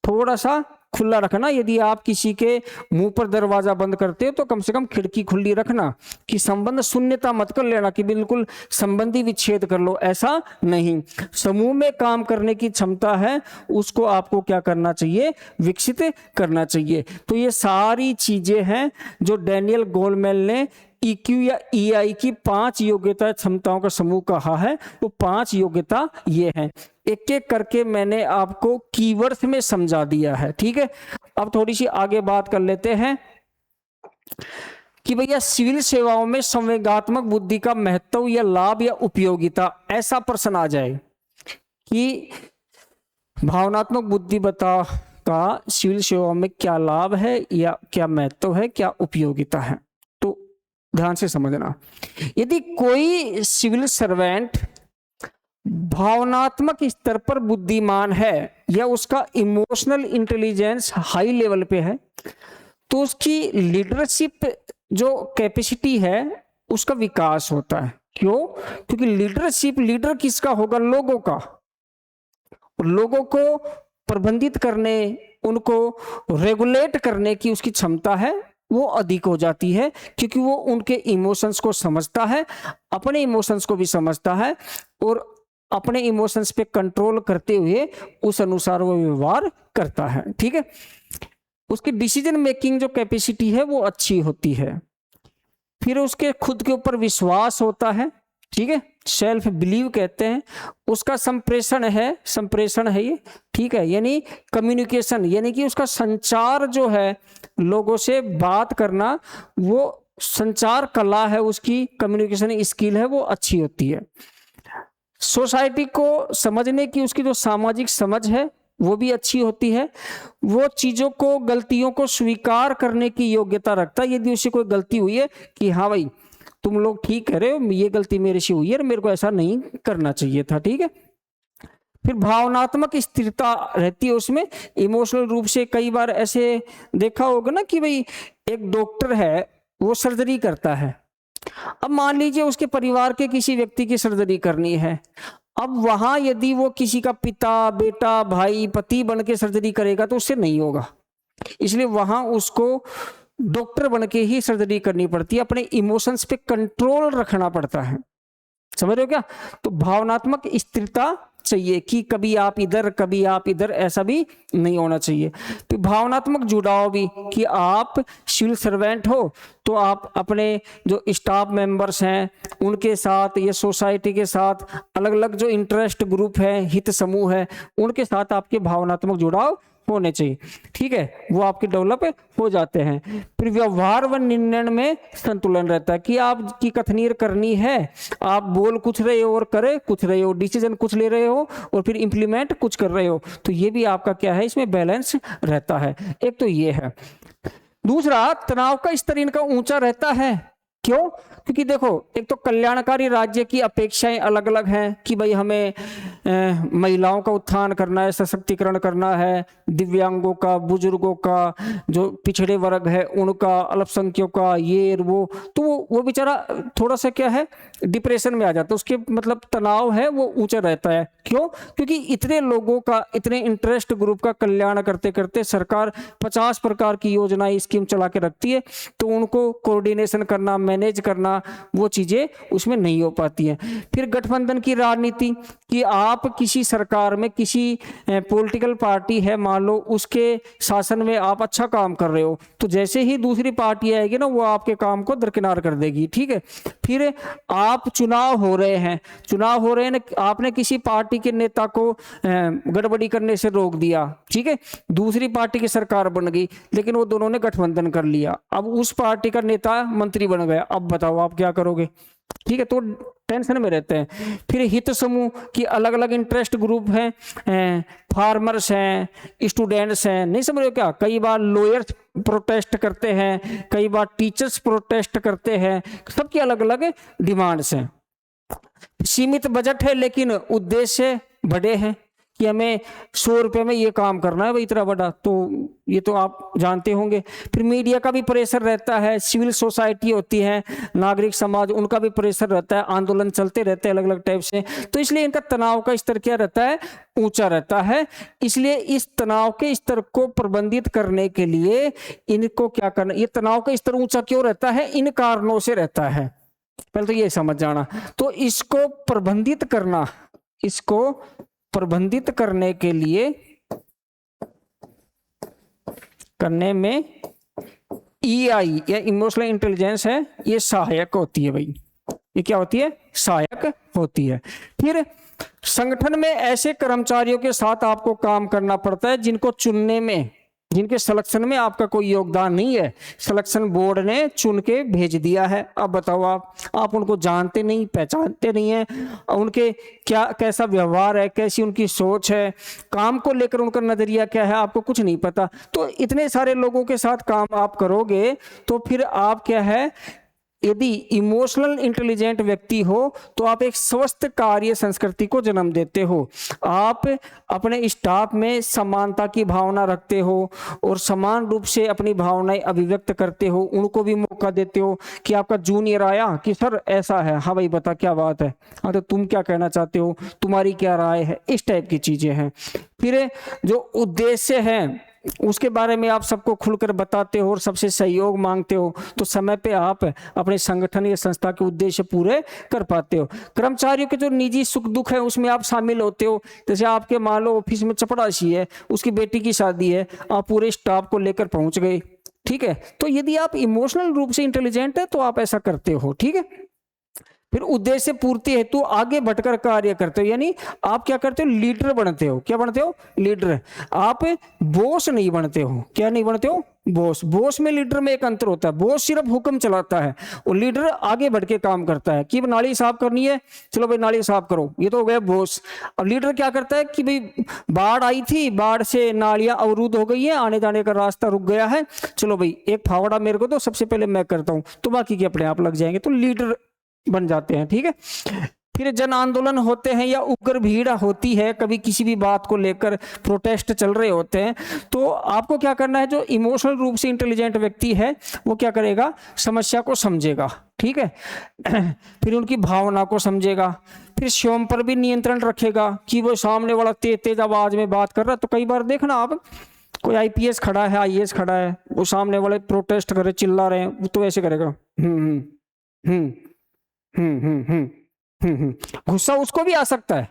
थोड़ा सा खुला रखना। यदि आप किसी के मुंह पर दरवाजा बंद करते हो तो कम से कम खिड़की खुली रखना, कि संबंध शून्यता मत कर लेना कि बिल्कुल संबंधी विच्छेद कर लो, ऐसा नहीं। समूह में काम करने की क्षमता है, उसको आपको क्या करना चाहिए, विकसित करना चाहिए। तो ये सारी चीजें हैं जो डैनियल गोलमेल ने EQ या EI की 5 योग्यता क्षमताओं का समूह कहा है। वो 5 योग्यता ये हैं, एक एक करके मैंने आपको कीवर्ड्स में समझा दिया है। ठीक है, अब थोड़ी सी आगे बात कर लेते हैं कि भैया सिविल सेवाओं में संवेगात्मक बुद्धि का महत्व या लाभ या उपयोगिता, ऐसा प्रश्न आ जाए कि भावनात्मक बुद्धिमत्ता का सिविल सेवाओं में क्या लाभ है या क्या महत्व है, क्या उपयोगिता है। तो ध्यान से समझना, यदि कोई सिविल सर्वेंट भावनात्मक स्तर पर बुद्धिमान है या उसका इमोशनल इंटेलिजेंस हाई लेवल पे है, तो उसकी लीडरशिप जो कैपेसिटी है उसका विकास होता है। क्यों? क्योंकि लीडर किसका होगा, लोगों का। लोगों को प्रबंधित करने, उनको रेगुलेट करने की उसकी क्षमता है वो अधिक हो जाती है, क्योंकि वो उनके इमोशंस को समझता है, अपने इमोशंस को भी समझता है और अपने इमोशंस पे कंट्रोल करते हुए उस अनुसार वो व्यवहार करता है। ठीक है, उसकी डिसीजन मेकिंग जो कैपेसिटी है वो अच्छी होती है। फिर उसके खुद के ऊपर विश्वास होता है। ठीक है, सेल्फ बिलीव कहते हैं। उसका संप्रेषण है ये। ठीक है, यानी कम्युनिकेशन, यानी कि उसका संचार जो है, लोगों से बात करना, वो संचार कला है उसकी, कम्युनिकेशन स्किल है वो अच्छी होती है। सोसाइटी को समझने की उसकी जो सामाजिक समझ है वो भी अच्छी होती है। वो चीजों को, गलतियों को स्वीकार करने की योग्यता रखता है। यदि उससे कोई गलती हुई है कि हाँ भाई तुम लोग ठीक कह रहे हो, ये गलती मेरे से हुई है, मेरे को ऐसा नहीं करना चाहिए था। ठीक है, फिर भावनात्मक स्थिरता रहती है उसमें, इमोशनल रूप से। कई बार ऐसे देखा होगा ना कि भाई एक डॉक्टर है वो सर्जरी करता है। अब मान लीजिए उसके परिवार के किसी व्यक्ति की सर्जरी करनी है। अब वहां यदि वो किसी का पिता, बेटा, भाई, पति बन के सर्जरी करेगा तो उससे नहीं होगा, इसलिए वहां उसको डॉक्टर बन के ही सर्जरी करनी पड़ती है। अपने इमोशंस पे कंट्रोल रखना पड़ता है। समझ रहे हो क्या? तो भावनात्मक स्थिरता चाहिए कि कभी आप इधर कभी आप इधर, ऐसा भी नहीं होना चाहिए। तो भावनात्मक जुड़ाव भी, कि आप सिविल सर्वेंट हो तो आप अपने जो स्टाफ मेंबर्स हैं उनके साथ या सोसाइटी के साथ, अलग अलग जो इंटरेस्ट ग्रुप है, हित समूह है, उनके साथ आपके भावनात्मक जुड़ाव होने चाहिए। ठीक है, वो आपके डेवलप हो जाते हैं। फिर व्यवहार व निर्णय में संतुलन रहता है कि आपकी कथनीर करनी है, आप बोल कुछ रहे हो और करे कुछ रहे हो, डिसीजन कुछ ले रहे हो और फिर इंप्लीमेंट कुछ कर रहे हो, तो ये भी आपका क्या है, इसमें बैलेंस रहता है। एक तो ये है। दूसरा, तनाव का स्तर इनका ऊंचा रहता है। क्यों? क्योंकि देखो, एक तो कल्याणकारी राज्य की अपेक्षाएं अलग अलग हैं कि भाई हमें महिलाओं का उत्थान करना है, सशक्तिकरण करना है, दिव्यांगों का, बुजुर्गों का, जो पिछड़े वर्ग है उनका, अल्पसंख्यकों का, ये वो, तो वो बेचारा थोड़ा सा क्या है, डिप्रेशन में आ जाता है। उसके मतलब तनाव है वो ऊंचा रहता है। क्यों? क्योंकि इतने लोगों का, इतने इंटरेस्ट ग्रुप का कल्याण करते करते सरकार 50 प्रकार की योजनाएं, स्कीम चला के रखती है, तो उनको कोऑर्डिनेशन करना, मैनेज करना, वो चीजें उसमें नहीं हो पाती हैं। फिर गठबंधन की राजनीति, कि आप किसी सरकार में, किसी पॉलिटिकल पार्टी है मान लो, उसके शासन में आप अच्छा काम कर रहे हो, तो जैसे ही दूसरी पार्टी आएगी ना, वो आपके काम को दरकिनार कर देगी। ठीक है, फिर आप चुनाव हो रहे हैं ना, आपने किसी पार्टी के नेता को गड़बड़ी करने से रोक दिया। ठीक है, दूसरी पार्टी की सरकार बन गई, लेकिन वो दोनों ने गठबंधन कर लिया, अब उस पार्टी का नेता मंत्री बन गया, अब बताओ आप क्या करोगे? ठीक है, तो टेंशन में रहते हैं। फिर हित समूह की अलग अलग इंटरेस्ट ग्रुप हैं, फार्मर्स हैं, स्टूडेंट्स हैं, नहीं समझ रहे हो क्या? कई बार लॉयर्स प्रोटेस्ट करते हैं, कई बार टीचर्स प्रोटेस्ट करते हैं, सबकी अलग अलग डिमांड्स हैं। सीमित बजट है लेकिन उद्देश्य बड़े हैं कि हमें 100 रुपए में ये काम करना है भाई, इतना बड़ा, तो ये तो आप जानते होंगे। फिर मीडिया का भी प्रेशर रहता है, सिविल सोसाइटी होती है, नागरिक समाज, उनका भी प्रेशर रहता है, आंदोलन चलते रहते हैं अलग अलग टाइप से, तो इसलिए इनका तनाव का स्तर क्या रहता है, ऊंचा रहता है। इसलिए इस तनाव के स्तर को प्रबंधित करने के लिए इनको क्या करना, ये तनाव का स्तर ऊंचा क्यों रहता है, इन कारणों से रहता है। पहले तो ये समझ जाना। तो इसको प्रबंधित करना, इसको प्रबंधित करने के लिए, करने में EI या इमोशनल इंटेलिजेंस है, ये सहायक होती है भाई। ये क्या होती है? सहायक होती है। फिर संगठन में ऐसे कर्मचारियों के साथ आपको काम करना पड़ता है जिनको चुनने में, जिनके सिलेक्शन में आपका कोई योगदान नहीं है, सिलेक्शन बोर्ड ने चुन के भेज दिया है। अब बताओ, आप उनको जानते नहीं, पहचानते नहीं है, उनके क्या, कैसा व्यवहार है, कैसी उनकी सोच है, काम को लेकर उनका नजरिया क्या है, आपको कुछ नहीं पता। तो इतने सारे लोगों के साथ काम आप करोगे तो फिर आप क्या है, यदि इमोशनल इंटेलिजेंट व्यक्ति हो तो आप एक स्वस्थ कार्य संस्कृति को जन्म देते हो। आप अपने स्टाफ में समानता की भावना रखते हो और समान रूप से अपनी भावनाएं अभिव्यक्त करते हो, उनको भी मौका देते हो कि आपका जूनियर आया कि सर ऐसा है, हाँ भाई बता क्या बात है, हाँ तो तुम क्या कहना चाहते हो, तुम्हारी क्या राय है, इस टाइप की चीजें हैं। फिर जो उद्देश्य है उसके बारे में आप सबको खुलकर बताते हो और सबसे सहयोग मांगते हो, तो समय पे आप अपने संगठन या संस्था के उद्देश्य पूरे कर पाते हो। कर्मचारियों के जो निजी सुख दुख है उसमें आप शामिल होते हो। जैसे आपके मान लो ऑफिस में चपड़ासी है, उसकी बेटी की शादी है, आप पूरे स्टाफ को लेकर पहुंच गए, ठीक है। तो यदि आप इमोशनल रूप से इंटेलिजेंट है तो आप ऐसा करते हो, ठीक है। फिर उद्देश्य पूर्ति हेतु आगे बढ़कर कार्य करते हो, यानी आप क्या करते हो, लीडर बनते हो। क्या बनते हो, लीडर। आप बॉस नहीं बनते हो। क्या नहीं बनते हो, बॉस। बॉस में लीडर में एक अंतर होता है। बॉस सिर्फ हुक्म चलाता है और लीडर आगे बढ़ के काम करता है कि नाली साफ करनी है, चलो भाई नाली साफ करो, ये तो हो गया बॉस। और लीडर क्या करता है कि भाई बाढ़ आई थी, बाढ़ से नालियां अवरुद्ध हो गई है, आने जाने का रास्ता रुक गया है, चलो भाई एक फावड़ा मेरे को तो सबसे पहले मैं करता हूं, तो बाकी के अपने आप लग जाएंगे, तो लीडर बन जाते हैं, ठीक है। फिर जन आंदोलन होते हैं या उग्र भीड़ होती है, कभी किसी भी बात को लेकर प्रोटेस्ट चल रहे होते हैं, तो आपको क्या करना है, जो इमोशनल रूप से इंटेलिजेंट व्यक्ति है वो क्या करेगा, समस्या को समझेगा, ठीक है। फिर उनकी भावना को समझेगा, फिर स्वयं पर भी नियंत्रण रखेगा कि वो सामने वाला तेज आवाज में बात कर रहा है, तो कई बार देखना आप, कोई आईपीएस खड़ा है, आईएएस खड़ा है, वो सामने वाले प्रोटेस्ट करे, चिल्ला रहे हैं, तो ऐसे करेगा गुस्सा उसको भी आ सकता है,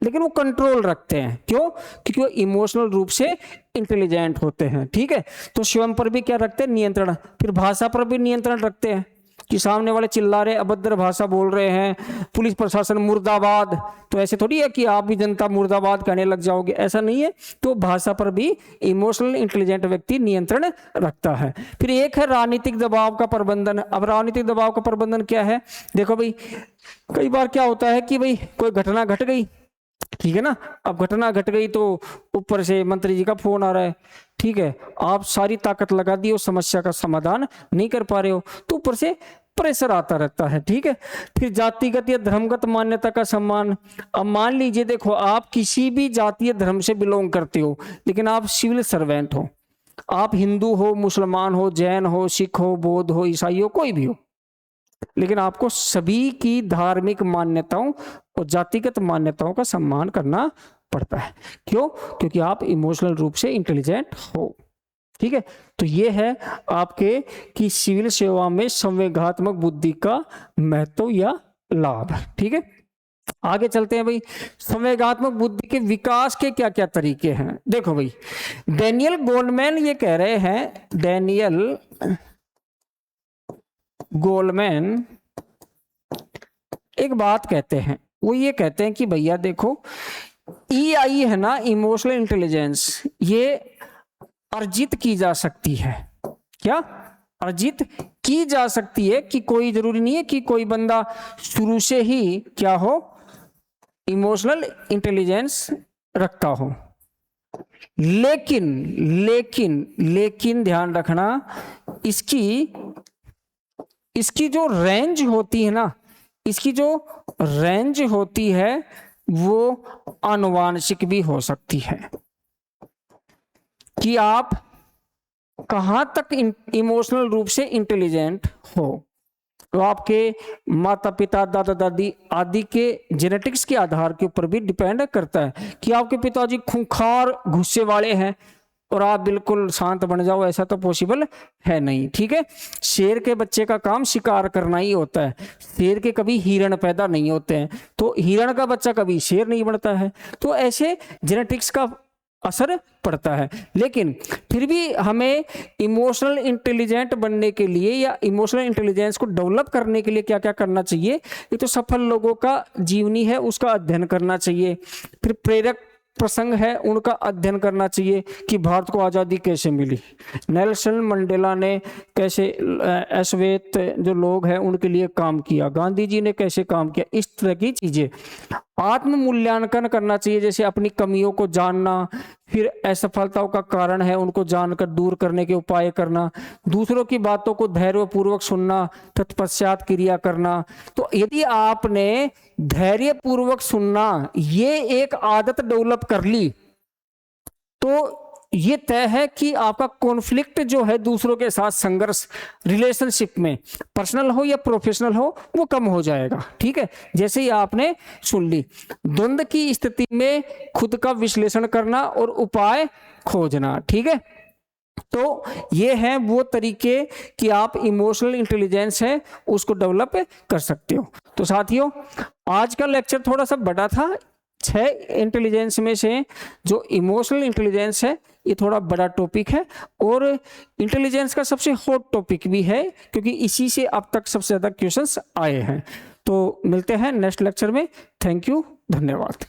लेकिन वो कंट्रोल रखते हैं। क्यों? क्योंकि वो इमोशनल रूप से इंटेलिजेंट होते हैं, ठीक है। तो स्वयं पर भी क्या रखते हैं, नियंत्रण। फिर भाषा पर भी नियंत्रण रखते हैं कि सामने वाले चिल्ला रहे, अभद्र भाषा बोल रहे हैं, पुलिस प्रशासन मुर्दाबाद, तो ऐसे थोड़ी है कि आप भी जनता मुर्दाबाद कहने लग जाओगे, ऐसा नहीं है। तो भाषा पर भी इमोशनल इंटेलिजेंट व्यक्ति नियंत्रण रखता है। फिर एक है राजनीतिक दबाव का प्रबंधन। अब राजनीतिक दबाव का प्रबंधन क्या है, देखो भाई, कई बार क्या होता है कि भाई कोई घटना घट गई, ठीक है ना। अब घटना घट गई तो ऊपर से मंत्री जी का फोन आ रहा है, ठीक है, आप सारी ताकत लगा दी, उस समस्या का समाधान नहीं कर पा रहे हो, तो ऊपर से प्रेशर आता रहता है, ठीक है। फिर जातिगत या धर्मगत मान्यता का सम्मान। अब मान लीजिए, देखो आप किसी भी जातीय धर्म से बिलोंग करते हो, लेकिन आप सिविल सर्वेंट हो, आप हिंदू हो, मुसलमान हो, जैन हो, सिख हो, बौद्ध हो, ईसाई हो, कोई भी हो, लेकिन आपको सभी की धार्मिक मान्यताओं और जातिगत मान्यताओं का सम्मान करना पड़ता है। क्यों? क्योंकि आप इमोशनल रूप से इंटेलिजेंट हो, ठीक है। तो ये है आपके कि सिविल सेवा में संवेगात्मक बुद्धि का महत्व या लाभ, ठीक है। आगे चलते हैं भाई, संवेगात्मक बुद्धि के विकास के क्या क्या तरीके हैं। देखो भाई, डैनियल गोल्डमैन ये कह रहे हैं, डैनियल गोल्डमैन एक बात कहते हैं, वो ये कहते हैं कि भैया देखो, EI है ना, इमोशनल इंटेलिजेंस, ये अर्जित की जा सकती है। क्या? अर्जित की जा सकती है, कि कोई जरूरी नहीं है कि कोई बंदा शुरू से ही क्या हो, इमोशनल इंटेलिजेंस रखता हो। लेकिन लेकिन लेकिन ध्यान रखना, इसकी जो रेंज होती है ना, इसकी जो रेंज होती है वो आनुवांशिक भी हो सकती है, कि आप कहां तक इमोशनल रूप से इंटेलिजेंट हो। तो आपके माता पिता, दादा दादी आदि के जेनेटिक्स के आधार के ऊपर भी डिपेंड करता है, कि आपके पिताजी खूंखार गुस्से वाले हैं और आप बिल्कुल शांत बन जाओ, ऐसा तो पॉसिबल है नहीं, ठीक है। शेर के बच्चे का काम शिकार करना ही होता है, शेर के कभी हिरण पैदा नहीं होते हैं, तो हिरण का बच्चा कभी शेर नहीं बनता है। तो ऐसे जेनेटिक्स का असर पड़ता है। लेकिन फिर भी हमें इमोशनल इंटेलिजेंट बनने के लिए या इमोशनल इंटेलिजेंस को डेवलप करने के लिए क्या क्या करना चाहिए, ये तो सफल लोगों का जीवनी है, उसका अध्ययन करना चाहिए। फिर प्रेरक प्रसंग है, उनका अध्ययन करना चाहिए कि भारत को आज़ादी कैसे मिली, नेल्सन मंडेला ने कैसे, अश्वेत जो लोग हैं उनके लिए काम किया, गांधी जी ने कैसे काम किया, इस तरह की चीजें। आत्म मूल्यांकन करना चाहिए, जैसे अपनी कमियों को जानना, फिर असफलताओं का कारण है उनको जानकर दूर करने के उपाय करना, दूसरों की बातों को धैर्यपूर्वक सुनना, तत्पश्चात क्रिया करना। तो यदि आपने धैर्यपूर्वक सुनना ये एक आदत डेवलप कर ली, तो ये तय है कि आपका कॉन्फ्लिक्ट जो है, दूसरों के साथ संघर्ष, रिलेशनशिप में, पर्सनल हो या प्रोफेशनल हो, वो कम हो जाएगा, ठीक है। जैसे ही आपने सुन ली। द्वंद्व की स्थिति में खुद का विश्लेषण करना और उपाय खोजना, ठीक है। तो ये हैं वो तरीके कि आप इमोशनल इंटेलिजेंस है उसको डेवलप कर सकते हो। तो साथियों, आज का लेक्चर थोड़ा सा बड़ा था। 6 इंटेलिजेंस में से जो इमोशनल इंटेलिजेंस है ये थोड़ा बड़ा टॉपिक है और इंटेलिजेंस का सबसे हॉट टॉपिक भी है, क्योंकि इसी से अब तक सबसे ज़्यादा क्वेश्चंस आए हैं। तो मिलते हैं नेक्स्ट लेक्चर में। थैंक यू, धन्यवाद।